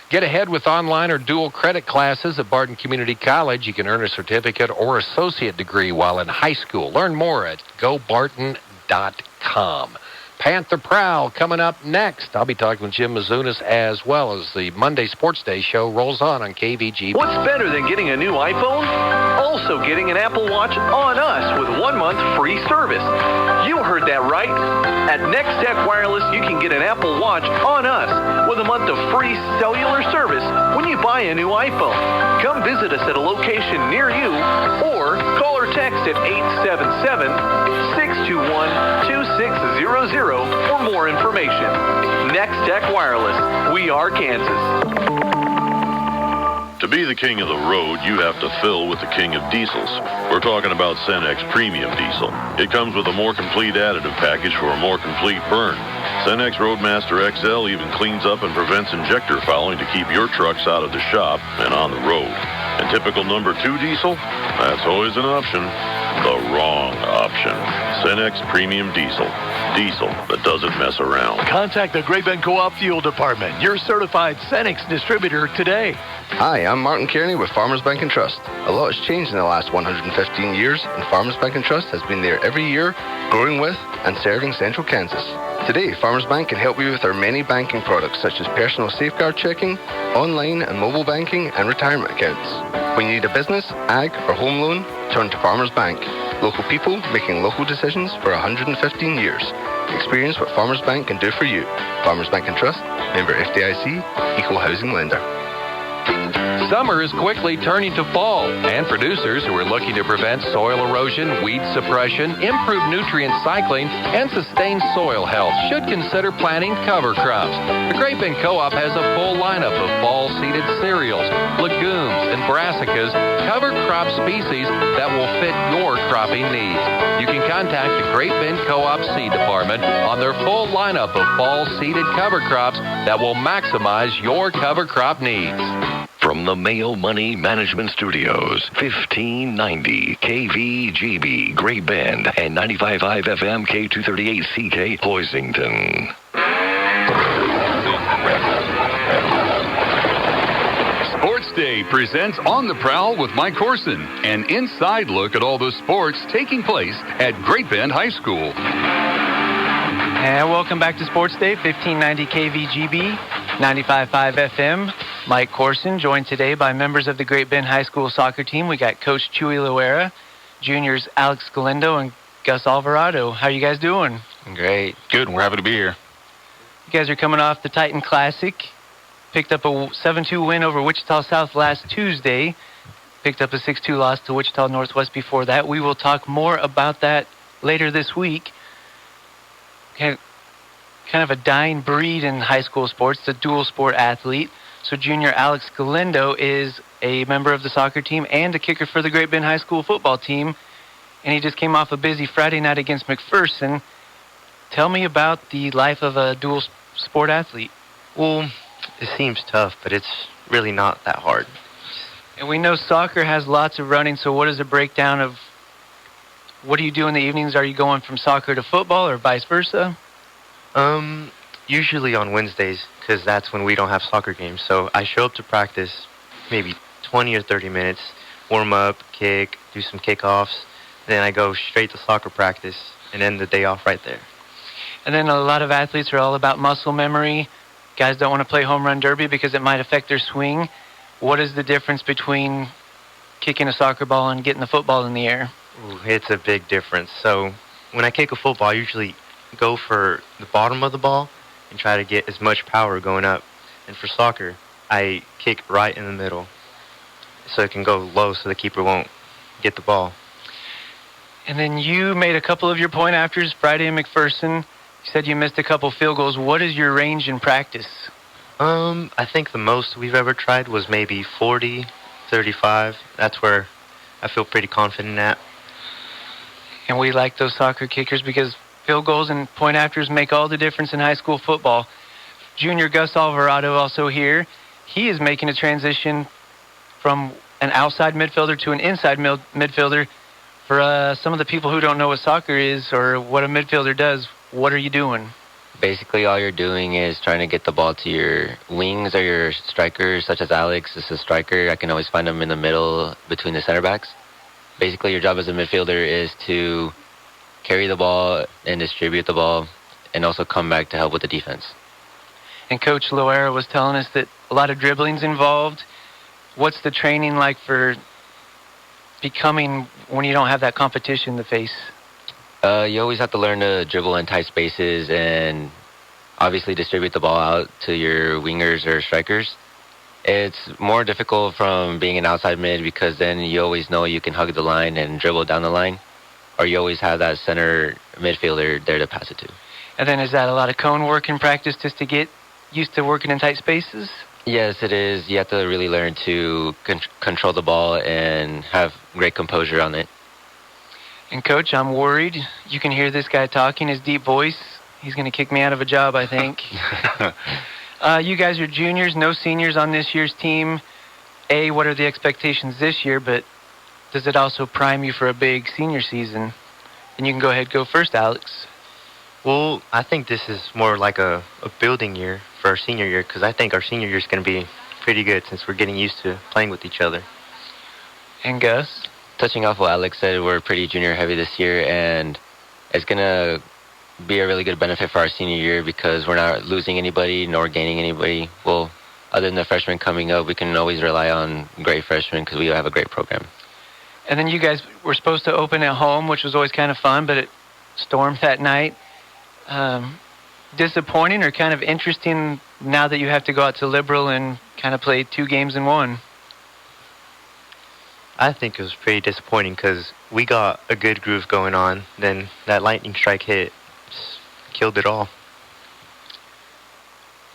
Get ahead with online or dual credit classes at Barton Community College. You can earn a certificate or associate degree while in high school. Learn more at gobarton.com. Panther Prowl coming up next. I'll be talking with Jim Misunas as well as the Monday Sports Day show rolls on KVGB. What's better than getting a new iPhone? Also getting an Apple Watch on us with 1 month free service. You heard that right. At Next Tech Wireless, you can get an Apple Watch on us with a month of free cellular service when you buy a new iPhone. Come visit us at a location near you or call or text at 877-621-2600 for more information. Next Tech Wireless. We are Kansas. To be the king of the road, you have to fill with the king of diesels. We're talking about Cenex Premium Diesel. It comes with a more complete additive package for a more complete burn. Cenex Roadmaster XL even cleans up and prevents injector fouling to keep your trucks out of the shop and on the road. And typical number 2 diesel? That's always an option. The wrong option. Cenex Premium Diesel. Diesel that doesn't mess around. Contact the Great Bend Co-op Fuel Department, your certified Cenex distributor today. Hi, I'm Martin Kearney with Farmers Bank & Trust. A lot has changed in the last 115 years, and Farmers Bank & Trust has been there every year, growing with and serving Central Kansas. Today, Farmers Bank can help you with our many banking products such as personal safeguard checking, online and mobile banking, and retirement accounts. When you need a business, ag, or home loan, turn to Farmers Bank. Local people making local decisions for 115 years. Experience what Farmers Bank can do for you. Farmers Bank & Trust, member FDIC, equal housing lender. Summer is quickly turning to fall, and producers who are looking to prevent soil erosion, weed suppression, improve nutrient cycling, and sustain soil health should consider planting cover crops. The Great Bend Co-op has a full lineup of fall-seeded cereals, legumes, and brassicas, cover crop species that will fit your cropping needs. You can contact the Great Bend Co-op Seed Department on their full lineup of fall-seeded cover crops that will maximize your cover crop needs. From the Mayo Money Management Studios, 1590 KVGB, Great Bend, and 95.5 FM K238CK, Hoisington. Sports Day presents On the Prowl with Mike Corson, an inside look at all the sports taking place at Great Bend High School. And welcome back to Sports Day, 1590 KVGB, 95.5 FM. Mike Corson, joined today by members of the Great Bend High School soccer team. We got Coach Chewy Loera, juniors Alex Galindo and Gus Alvarado. How are you guys doing? Great. Good. We're happy to be here. You guys are coming off the Titan Classic. picked up a 7-2 win over Wichita South last Tuesday. Picked up a 6-2 loss to Wichita Northwest before that. We will talk more about that later this week. Kind of a dying breed in high school sports, the dual sport athlete. So junior Alex Galindo is a member of the soccer team and a kicker for the Great Bend High School football team. And he just came off a busy Friday night against McPherson. Tell me about the life of a dual sport athlete. Well, it seems tough, but it's really not that hard. And we know soccer has lots of running, so what is a breakdown of what do you do in the evenings? Are you going from soccer to football or vice versa? Usually on Wednesdays, because that's when we don't have soccer games. So I show up to practice maybe 20 or 30 minutes, warm up, kick, do some kickoffs, then I go straight to soccer practice and end the day off right there. And then a lot of athletes are all about muscle memory. Guys don't want to play home run derby because it might affect their swing. What is the difference between kicking a soccer ball and getting the football in the air? Ooh, it's a big difference. So when I kick a football, I usually go for the bottom of the ball and try to get as much power going up. And for soccer, I kick right in the middle so it can go low so the keeper won't get the ball. And then you made a couple of your point afters Friday in McPherson. You said you missed a couple field goals. What is your range in practice? I think the most we've ever tried was maybe 40, 35. That's where I feel pretty confident at. And we like those soccer kickers because field goals and point afters make all the difference in high school football. Junior Gus Alvarado also here. He is making a transition from an outside midfielder to an inside midfielder. For some of the people who don't know what soccer is or what a midfielder does, what are you doing? Basically, all you're doing is trying to get the ball to your wings or your strikers, such as Alex is a striker. I can always find him in the middle between the center backs. Basically, your job as a midfielder is to carry the ball and distribute the ball and also come back to help with the defense. And Coach Loera was telling us that a lot of dribbling's involved. What's the training like for becoming when you don't have that competition to face? You always have to learn to dribble in tight spaces and obviously distribute the ball out to your wingers or strikers. It's more difficult from being an outside mid because then you always know you can hug the line and dribble down the line, or you always have that center midfielder there to pass it to. And then is that a lot of cone work in practice just to get used to working in tight spaces? Yes, it is. You have to really learn to control the ball and have great composure on it. And, Coach, I'm worried. You can hear this guy talking, his deep voice. He's going to kick me out of a job, I think. You guys are juniors, no seniors on this year's team. What are the expectations this year? But does it also prime you for a big senior season? And you can go ahead, go first, Alex. Well, I think this is more like a building year for our senior year because I think our senior year is going to be pretty good since we're getting used to playing with each other. And Gus? Touching off what Alex said, we're pretty junior heavy this year, and it's going to be a really good benefit for our senior year because we're not losing anybody nor gaining anybody. Well, other than the freshmen coming up, we can always rely on great freshmen because we have a great program. And then you guys were supposed to open at home, which was always kind of fun, but it stormed that night. Disappointing or kind of interesting now that you have to go out to Liberal and kind of play 2 games in 1? I think it was pretty disappointing because we got a good groove going on. Then that lightning strike hit, just killed it all.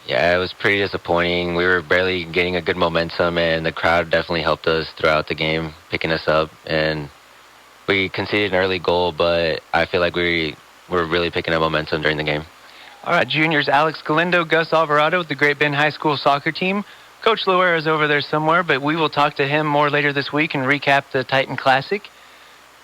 Yeah, it was pretty disappointing. We were barely getting a good momentum, and the crowd definitely helped us throughout the game, picking us up. And we conceded an early goal, but I feel like we were really picking up momentum during the game. All right, juniors, Alex Galindo, Gus Alvarado with the Great Bend High School soccer team. Coach Loera is over there somewhere, but we will talk to him more later this week and recap the Titan Classic.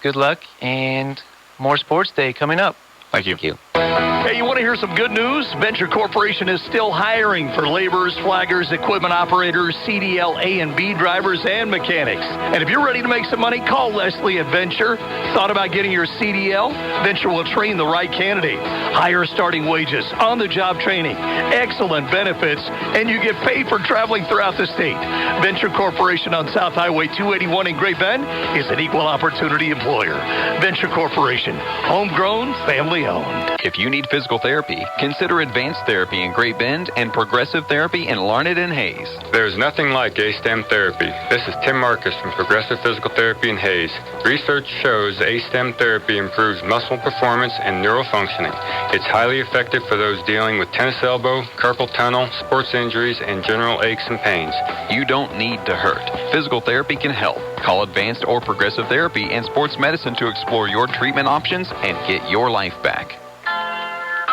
Good luck, and more Sports Day coming up. Thank you. Thank you. Hey, you want to hear some good news? Venture Corporation is still hiring for laborers, flaggers, equipment operators, CDL A and B drivers, and mechanics. And if you're ready to make some money, call Leslie at Venture. Thought about getting your CDL? Venture will train the right candidate. Higher starting wages, on-the-job training, excellent benefits, and you get paid for traveling throughout the state. Venture Corporation on South Highway 281 in Great Bend is an equal opportunity employer. Venture Corporation, homegrown, family owned. If you need physical therapy, consider Advanced Therapy in Great Bend and Progressive Therapy in Larned and Hayes. There's nothing like A-STEM therapy. This is Tim Marcus from Progressive Physical Therapy in Hayes. Research shows A-STEM therapy improves muscle performance and neural functioning. It's highly effective for those dealing with tennis elbow, carpal tunnel, sports injuries, and general aches and pains. You don't need to hurt. Physical therapy can help. Call Advanced or Progressive Therapy and Sports Medicine to explore your treatment options and get your life back.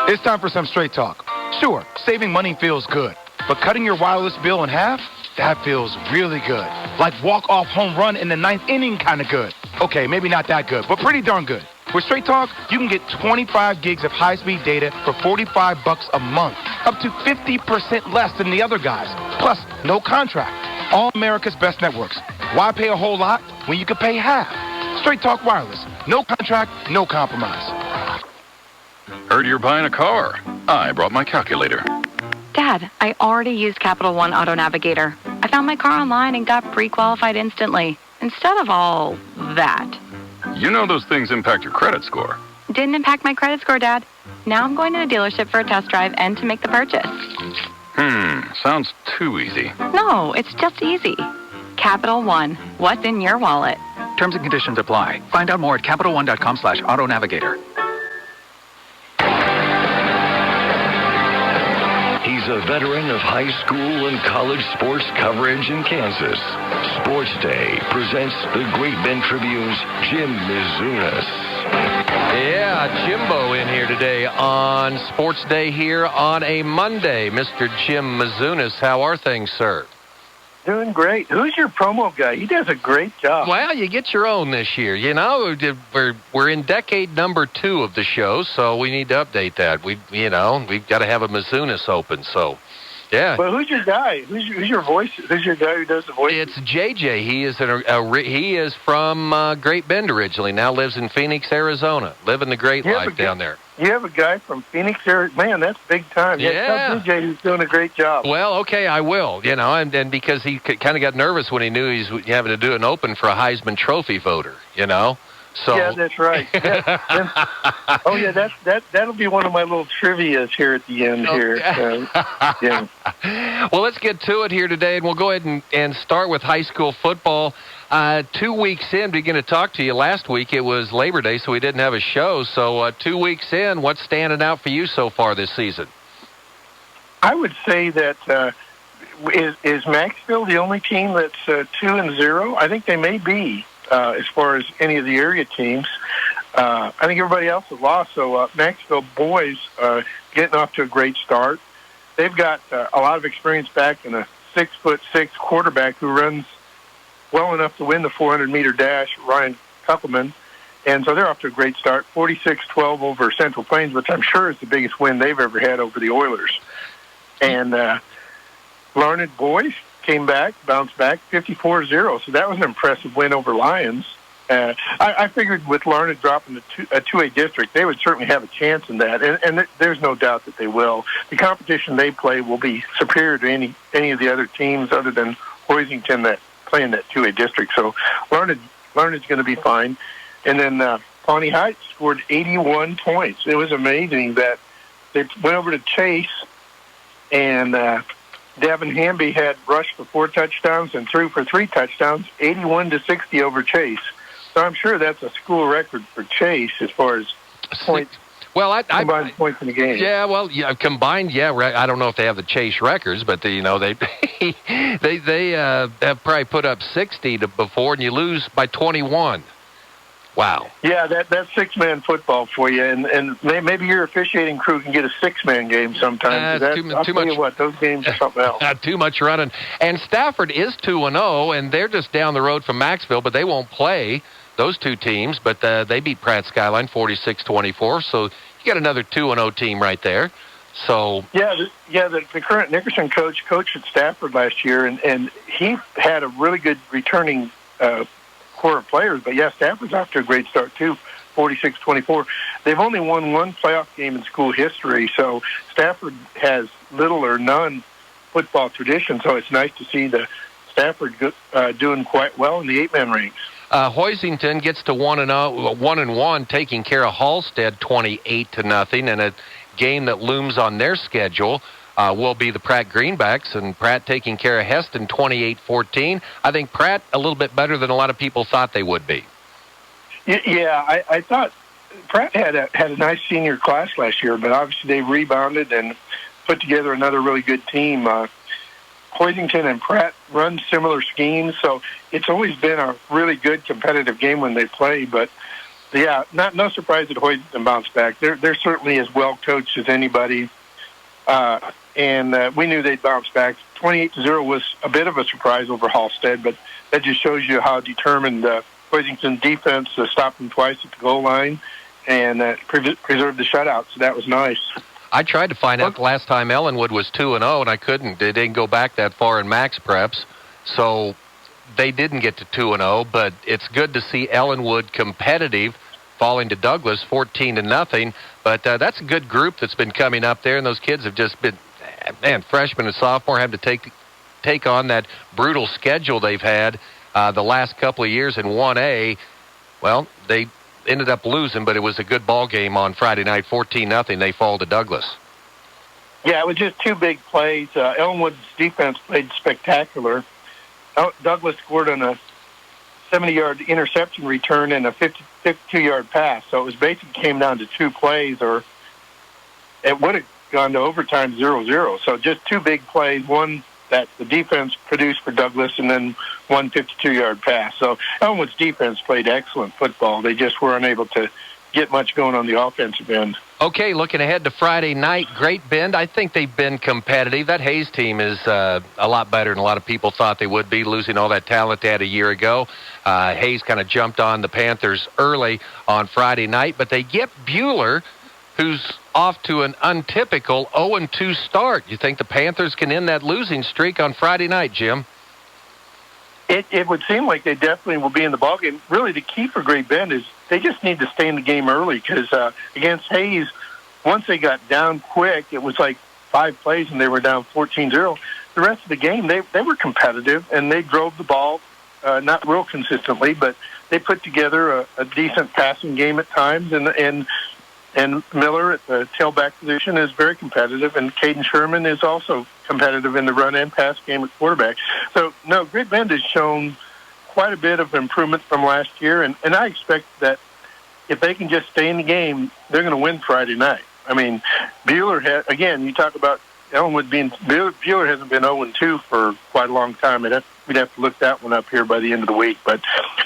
It's time for some straight talk. Sure, saving money feels good, but cutting your wireless bill in half, that feels really good. Like walk-off home run in the 9th inning kind of good. Okay, maybe not that good, but pretty darn good. With Straight Talk, you can get 25 gigs of high-speed data for $45 a month, up to 50% less than the other guys. Plus, no contract. All America's best networks. Why pay a whole lot when you can pay half? Straight Talk Wireless. No contract, no compromise. Heard you're buying a car. I brought my calculator. Dad, I already used Capital One Auto Navigator. I found my car online and got pre-qualified instantly, instead of all that. You know those things impact your credit score. Didn't impact my credit score, Dad. Now I'm going to the dealership for a test drive and to make the purchase. Sounds too easy. No, it's just easy. Capital One. What's in your wallet? Terms and conditions apply. Find out more at CapitalOne.com/Auto Navigator. He's a veteran of high school and college sports coverage in Kansas. Sports Day presents the Great Bend Tribune's Jim Misunas. Yeah, Jimbo in here today on Sports Day here on a Monday. Mr. Jim Misunas, how are things, sir? Doing great. Who's your promo guy? He does a great job. Well, you get your own this year. You know, we're in decade number 2 of the show, so we need to update that. We've got to have a Misunas open. So, yeah. Well, who's your guy? Who's your voice? Who's your guy who does the voice? It's JJ. He is from Great Bend originally. Now lives in Phoenix, Arizona. Living the great life down there. You have a guy from Phoenix, Arizona. Man, that's big time. Yeah. Tell DJ he's doing a great job. Well, okay, I will. You know, and because he kind of got nervous when he knew he's having to do an open for a Heisman Trophy voter. You know. So. Yeah, that's right. Yeah. Oh, yeah, that'll be one of my little trivias here at the end here. Yeah. Well, let's get to it here today, and we'll go ahead and start with high school football. 2 weeks in, beginning to talk to you. Last week it was Labor Day, so we didn't have a show. So 2 weeks in, what's standing out for you so far this season? I would say that is Maxville the only team that's 2-0? I think they may be. As far as any of the area teams. I think everybody else has lost, so Maxville boys getting off to a great start. They've got a lot of experience back in a 6'6" quarterback who runs well enough to win the 400-meter dash, Ryan Kuppelman, and so they're off to a great start, 46-12 over Central Plains, which I'm sure is the biggest win they've ever had over the Oilers. And Larned boys came back, bounced back, 54-0. So that was an impressive win over Lions. I figured with Larned dropping a 2A district, they would certainly have a chance in that, and there's no doubt that they will. The competition they play will be superior to any of the other teams other than Hoisington that play in that 2A district. So Larned's going to be fine. And then Pawnee Heights scored 81 points. It was amazing that they went over to Chase, and Devin Hamby had rushed for 4 touchdowns and threw for 3 touchdowns, 81-60 over Chase. So I'm sure that's a school record for Chase as far as points. Well, combined points in the game. Yeah, well, yeah, combined. Yeah, I don't know if they have the Chase records, but they have probably put up 60 before, and you lose by 21. Wow. Yeah, that's 6-man football for you, and maybe your officiating crew can get a 6-man game sometimes. I'll tell you what, those games are something else. Too much running. And Stafford is 2-0, and they're just down the road from Maxville, but they won't play those two teams. But they beat Pratt Skyline 46-24, so you got another 2-0 team right there. So the current Nickerson coach coached at Stafford last year, and he had a really good returning core of players. But yeah, Stafford's off to a great start too, 46-24. They've only won one playoff game in school history, so Stafford has little or none football tradition. So it's nice to see the Stafford doing quite well in the 8-man ranks. Hoisington gets to 1-1, taking care of Halstead 28-0, and a game that looms on their schedule will be the Pratt Greenbacks, and Pratt taking care of Heston 28-14. I think Pratt a little bit better than a lot of people thought they would be. Yeah, I thought Pratt had a nice senior class last year, but obviously they rebounded and put together another really good team. Hoisington and Pratt run similar schemes, so it's always been a really good competitive game when they play. But yeah, no surprise that Hoisington bounced back. They're certainly as well coached as anybody, and we knew they'd bounce back. 28-0 was a bit of a surprise over Halstead, but that just shows you how determined Hoisington defense stopped them twice at the goal line and preserved the shutout. So that was nice. I tried to find out the last time Ellenwood was 2-0, and I couldn't. They didn't go back that far in max preps, so they didn't get to 2-0. But it's good to see Ellenwood competitive, falling to Douglas 14-0. But that's a good group that's been coming up there, and those kids have just been, man, freshmen and sophomore having to take on that brutal schedule they've had the last couple of years in 1A. Well, they ended up losing, but it was a good ball game on Friday night, 14-0. They fall to Douglas. Yeah, it was just two big plays. Ellenwood's defense played spectacular. Douglas scored on a 70-yard interception return and a 52-yard pass. So it was basically came down to two plays, or it would have gone to overtime 0-0. So just two big plays, one that the defense produced for Douglas, and then one 52-yard pass. So Ellenwood's defense played excellent football. They just were unable to get much going on the offensive end. Okay, looking ahead to Friday night, Great Bend. I think they've been competitive. That Hayes team is a lot better than a lot of people thought they would be, losing all that talent they had a year ago. Hayes kind of jumped on the Panthers early on Friday night, but they get Buhler, who's off to an untypical 0-2 start. You think the Panthers can end that losing streak on Friday night, Jim? It would seem like they definitely will be in the ballgame. Really, the key for Great Bend is they just need to stay in the game early, because against Hayes, once they got down quick, it was like 5 plays and they were down 14-0. The rest of the game, they were competitive, and they drove the ball, not real consistently, but they put together a decent passing game at times, and Miller at the tailback position is very competitive, and Caden Sherman is also competitive in the run and pass game at quarterback. So, no, Great Bend has shown quite a bit of improvement from last year, and I expect that if they can just stay in the game, they're going to win Friday night. I mean, Buhler, again, you talk about Ellenwood being, Buhler hasn't been 0-2 for quite a long time. We'd have to look that one up here by the end of the week. But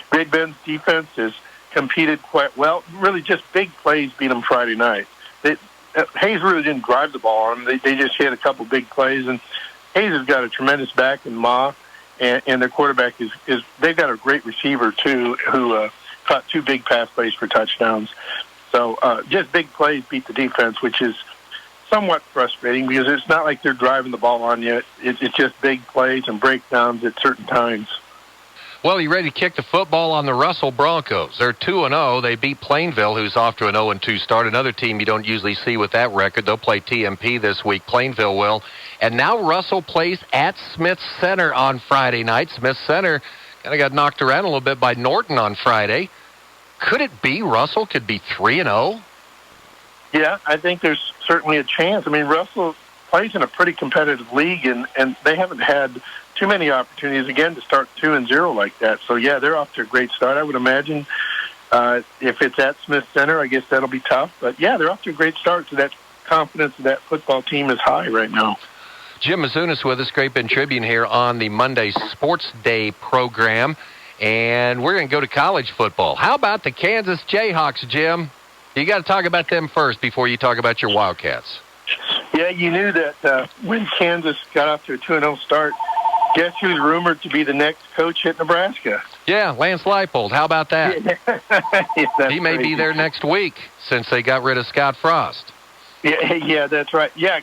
Great Bend's defense is competed quite well. Really just big plays beat them Friday night. Hayes really didn't drive the ball on them. They just hit a couple big plays, and Hayes has got a tremendous back in Ma, and their quarterback is they've got a great receiver too, who caught 2 big pass plays for touchdowns. So just big plays beat the defense, which is somewhat frustrating because it's not like they're driving the ball on you. It's just big plays and breakdowns at certain times. Well, you ready to kick the football on the Russell Broncos? They're 2-0. They beat Plainville, who's off to an 0-2 start. Another team you don't usually see with that record. They'll play TMP this week. Plainville will. And now Russell plays at Smith Center on Friday night. Smith Center kind of got knocked around a little bit by Norton on Friday. Could it be Russell could be 3-0? Yeah, I think there's certainly a chance. I mean, Russell plays in a pretty competitive league, and they haven't had too many opportunities, again, to start 2-0 like that. So, yeah, they're off to a great start. I would imagine if it's at Smith Center, I guess that'll be tough. But, yeah, they're off to a great start, so that confidence of that football team is high right now. Jim Misunas with us, Great Bend Tribune here on the Monday Sports Day program. And we're going to go to college football. How about the Kansas Jayhawks, Jim? You got to talk about them first before you talk about your Wildcats. Yeah, you knew that when Kansas got off to a 2-0 start, guess who's rumored to be the next coach at Nebraska? Yeah, Lance Leipold. How about that? Yeah, he may be there next week since they got rid of Scott Frost. Yeah, that's right. Yeah,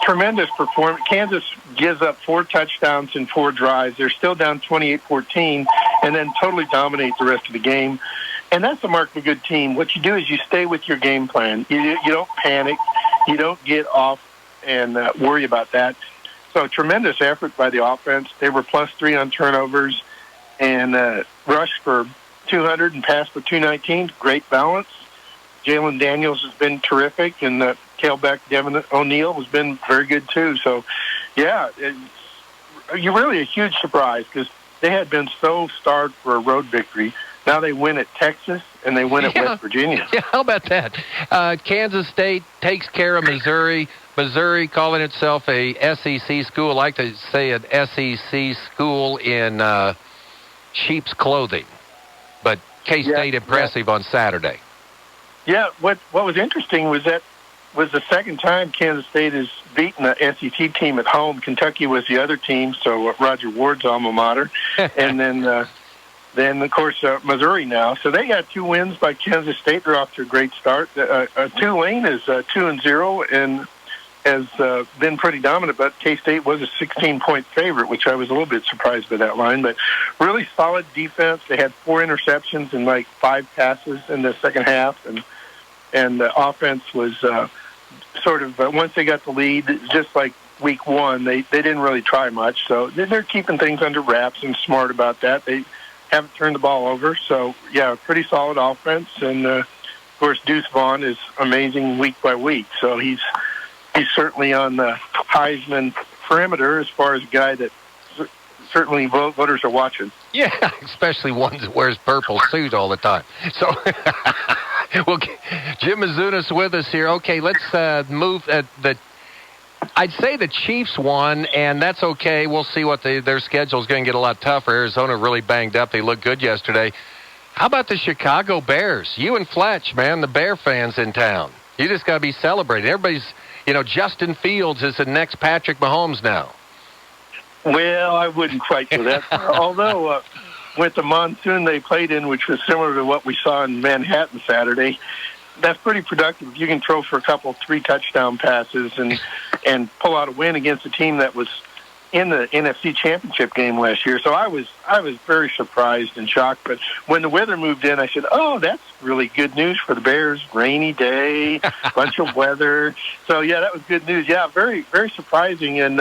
tremendous performance. Kansas gives up 4 touchdowns in 4 drives. They're still down 28-14, and then totally dominate the rest of the game. And that's the mark of a good team. What you do is you stay with your game plan. You don't panic. You don't get off and worry about that. So tremendous effort by the offense. They were +3 on turnovers and rushed for 200 and passed for 219. Great balance. Jalen Daniels has been terrific, and tailback Devin O'Neal has been very good too. So, yeah, you're really a huge surprise because they had been so starved for a road victory. Now they win at Texas, and they win at West Virginia. Yeah, how about that? Kansas State takes care of Missouri. Missouri calling itself a SEC school. I like to say an SEC school in sheep's clothing. But K-State impressive on Saturday. Yeah, what was interesting was that was the second time Kansas State has beaten an SEC team at home. Kentucky was the other team, so Roger Ward's alma mater. And then, of course, Missouri now. So they got 2 wins by Kansas State. They're off to a great start. Tulane is 2-0 and has been pretty dominant, but K-State was a 16-point favorite, which I was a little bit surprised by that line. But really solid defense. They had 4 interceptions and like 5 passes in the second half, and the offense was sort of once they got the lead, just like week 1, they didn't really try much. So they're keeping things under wraps and smart about that. They haven't turned the ball over. So, yeah, pretty solid offense. And, of course, Deuce Vaughn is amazing week by week. So he's certainly on the Heisman perimeter as far as a guy that certainly voters are watching. Yeah, especially one that wears purple suit all the time. So, well, Jim Misunas with us here. Okay, let's move at I'd say the Chiefs won, and that's okay. We'll see what their schedule is going to get a lot tougher. Arizona really banged up. They looked good yesterday. How about the Chicago Bears? You and Fletch, man, the Bear fans in town. You just got to be celebrating. Everybody's, Justin Fields is the next Patrick Mahomes now. Well, I wouldn't quite go that far. Although, with the monsoon they played in, which was similar to what we saw in Manhattan Saturday, that's pretty productive. You can throw for a couple 3 touchdown passes and pull out a win against a team that was in the NFC Championship game last year. So I was very surprised and shocked. But when the weather moved in, I said, "Oh, that's really good news for the Bears. Rainy day, bunch of weather." So yeah, that was good news. Yeah, very very surprising. And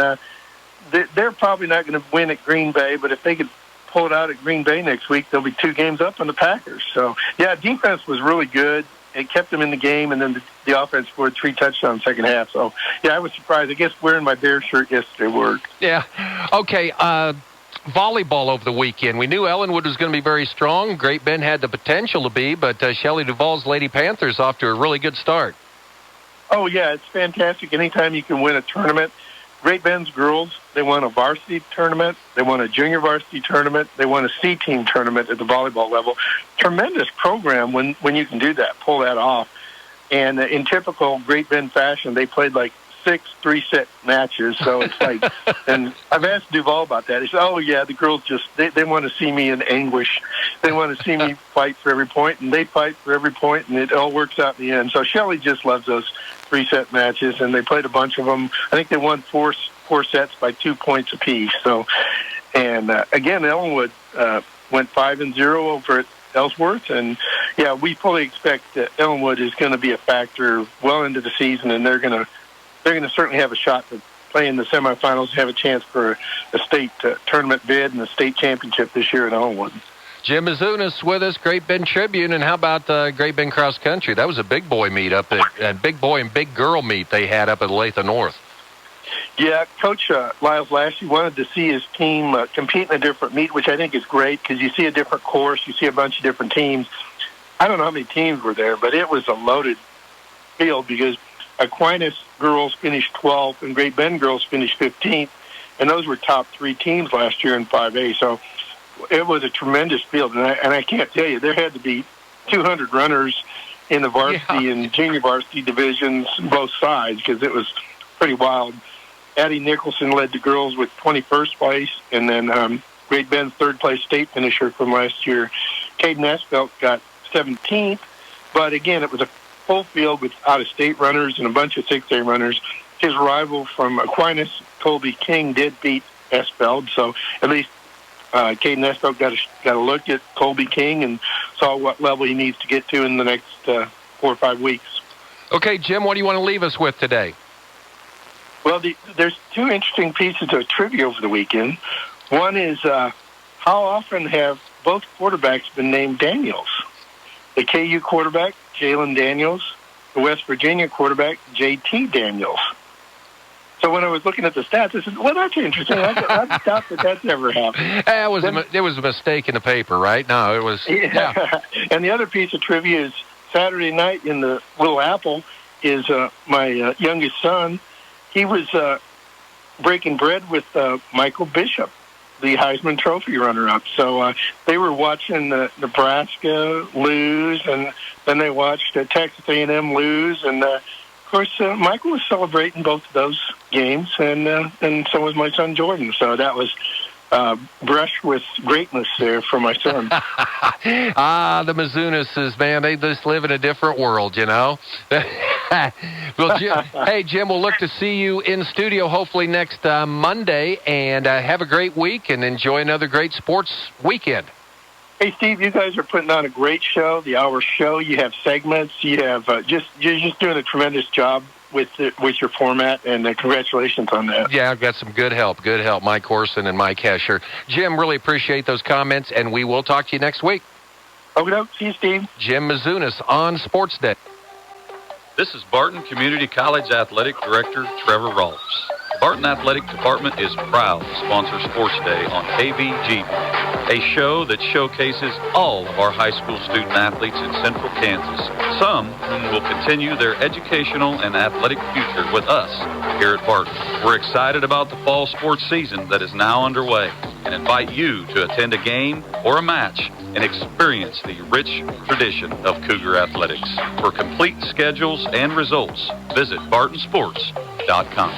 they're probably not going to win at Green Bay, but if they could pull it out at Green Bay next week, they'll be 2 games up on the Packers. So yeah, defense was really good. It kept them in the game, and then the offense scored 3 touchdowns in the second half. So, yeah, I was surprised. I guess wearing my Bears shirt yesterday worked. Yeah. Okay, volleyball over the weekend. We knew Ellenwood was going to be very strong. Great Bend had the potential to be, but Shelley Duvall's Lady Panthers off to a really good start. Oh, yeah, it's fantastic. Anytime you can win a tournament. Great Bend's girls, they won a varsity tournament. They won a junior varsity tournament. They won a C-team tournament at the volleyball level. Tremendous program when you can do that, pull that off. And in typical Great Bend fashion, they played like 6 3-set matches. So it's like, and I've asked Duval about that. He said, "Oh, yeah, the girls they want to see me in anguish. They want to see me fight for every point, and they fight for every point, and it all works out in the end." So Shelley just loves those 3-set matches, and they played a bunch of them. I think they won four sets by 2 points apiece. So, and again, Ellenwood went 5-0 over at Ellsworth, and yeah, we fully expect that Ellenwood is going to be a factor well into the season, and they're going to certainly have a shot to play in the semifinals, have a chance for a state tournament bid and a state championship this year at Ellenwood. Jim Misunas with us, Great Bend Tribune, and how about Great Bend Cross Country? That was a big boy meet up at big boy and big girl meet they had up at Olathe North. Yeah, Coach Lyles Lashley wanted to see his team compete in a different meet, which I think is great because you see a different course, you see a bunch of different teams. I don't know how many teams were there, but it was a loaded field because Aquinas girls finished 12th and Great Bend girls finished 15th, and those were top 3 teams last year in 5A. So it was a tremendous field, and I can't tell you, there had to be 200 runners in the varsity and junior varsity divisions, both sides, because it was pretty wild. Addie Nicholson led the girls with 21st place, and then Great Bend's third-place state finisher from last year, Caden Esfelt, got 17th. But, again, it was a full field with out-of-state runners and a bunch of 6A runners. His rival from Aquinas, Colby King, did beat Esfeld, so at least Caden Esfelt got a look at Colby King and saw what level he needs to get to in the next 4 or 5 weeks. Okay, Jim, what do you want to leave us with today? Well, there's 2 interesting pieces of trivia over the weekend. One is how often have both quarterbacks have been named Daniels. The KU quarterback, Jalen Daniels. The West Virginia quarterback, J.T. Daniels. So when I was looking at the stats, I said, well, that's interesting. I doubt that's ever happened. It was a mistake in the paper, right? No, it was. Yeah. And the other piece of trivia is Saturday night in the Little Apple is my youngest son. He was breaking bread with Michael Bishop, the Heisman Trophy runner-up. So they were watching Nebraska lose, and then they watched Texas A&M lose, and of course Michael was celebrating both of those games, and so was my son Jordan. So that was brushed with greatness there for my son. The Misunas, man, they just live in a different world, you know. Well, Jim, hey, Jim, we'll look to see you in studio hopefully next Monday, and have a great week and enjoy another great sports weekend. Hey, Steve, you guys are putting on a great show, the Hour Show. You have segments. You have you're just doing a tremendous job with your format, and congratulations on that. Yeah, I've got some good help, Mike Corson and Mike Hesher. Jim, really appreciate those comments, and we will talk to you next week. Okay, see you, Steve. Jim Misunas on Sports Day. This is Barton Community College Athletic Director Trevor Rolfs. The Barton Athletic Department is proud to sponsor Sports Day on KVGB, a show that showcases all of our high school student athletes in central Kansas, some whom will continue their educational and athletic future with us here at Barton. We're excited about the fall sports season that is now underway and invite you to attend a game or a match and experience the rich tradition of Cougar athletics. For complete schedules and results, visit bartonsports.com.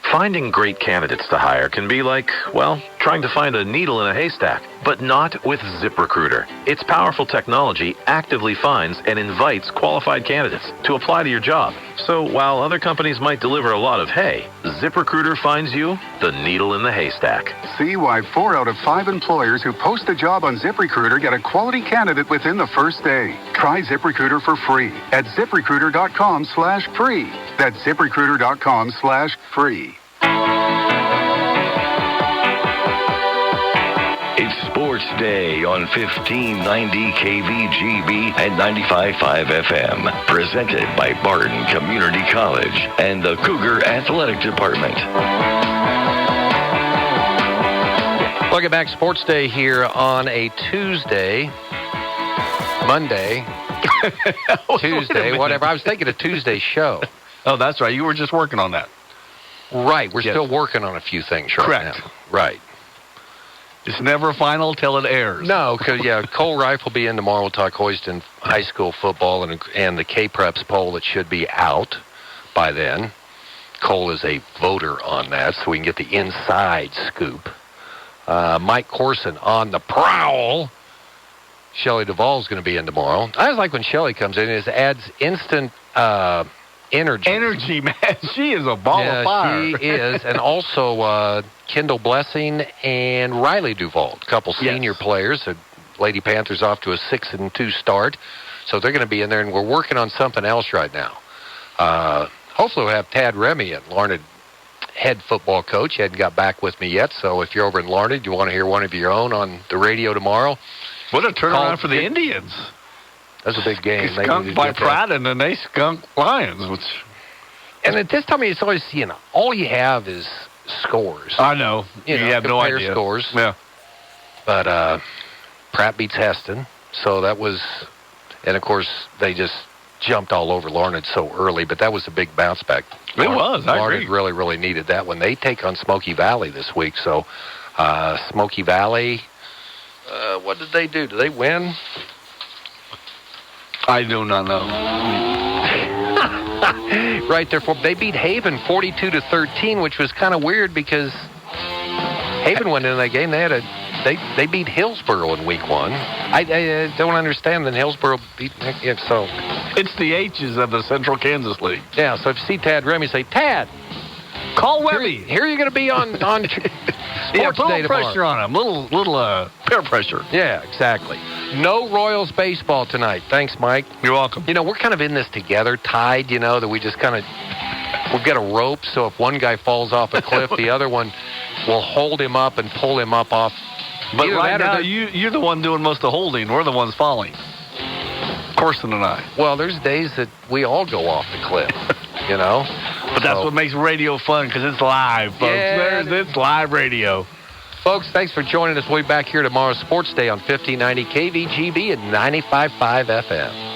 Finding great candidates to hire can be like, well, trying to find a needle in a haystack, but not with ZipRecruiter. Its powerful technology actively finds and invites qualified candidates to apply to your job. So while other companies might deliver a lot of hay, ZipRecruiter finds you the needle in the haystack. See why 4 out of 5 employers who post a job on ZipRecruiter get a quality candidate within the first day. Try ZipRecruiter for free at ZipRecruiter.com/free. That's ZipRecruiter.com/free. It's Sports Day on 1590 KVGB and 95.5 FM. Presented by Barton Community College and the Cougar Athletic Department. Welcome back, Sports Day here on a Tuesday, Monday, Tuesday, whatever. I was thinking a Tuesday show. Oh, that's right. You were just working on that. Right. We're still working on a few things right now. Right. It's never final till it airs. No, because, Cole Reif will be in tomorrow. We'll talk Houston high school football and the K-Preps poll that should be out by then. Cole is a voter on that, so we can get the inside scoop. Mike Corson on the prowl. Shelley Duvall's going to be in tomorrow. I always like when Shelley comes in. It adds instant energy. Energy, man. She is a ball of fire. She is. And also Kendall Blessing and Riley Duvall, a couple senior players. The Lady Panthers off to a 6-2 start. So they're going to be in there, and we're working on something else right now. Hopefully we'll have Tad Remy in, Larned head football coach. He hadn't got back with me yet, so if you're over in Larned, you want to hear one of your own on the radio tomorrow. What a turnaround for the Indians. That's a big game. They skunked by Pratt, and then they skunked Lions. And at this time, it's always, all you have is scores. I know. You have no idea. Scores. Yeah. But Pratt beats Heston, so that was, and of course, they just jumped all over Larned so early, but that was a big bounce back. It was. I agree. Larned really, really needed that one. They take on Smoky Valley this week, so Smoky Valley, what did they do? Did they win? I do not know. Right there, they beat Haven 42-13, which was kind of weird because Haven went in that game. They beat Hillsboro in week 1. I don't understand that Hillsboro beat so. It's the H's of the Central Kansas League. Yeah, so if you see Tad Remy, say, Tad, call Webby. Here you're going to be on Sports Day tomorrow. Pressure on him. Little peer pressure. Yeah, exactly. No Royals baseball tonight. Thanks, Mike. You're welcome. We're kind of in this together, tied, that we just kind of, we've got a rope, so if one guy falls off a cliff, the other one will hold him up and pull him up off But Either right that or now, the- you're the one doing most of the holding. We're the ones falling. Corson and I. Well, there's days that we all go off the cliff, you know. But that's what makes radio fun, because it's live, folks. Yeah. It's live radio. Folks, thanks for joining us. We'll be back here tomorrow, Sports Day on 1590 KVGB and 95.5 FM.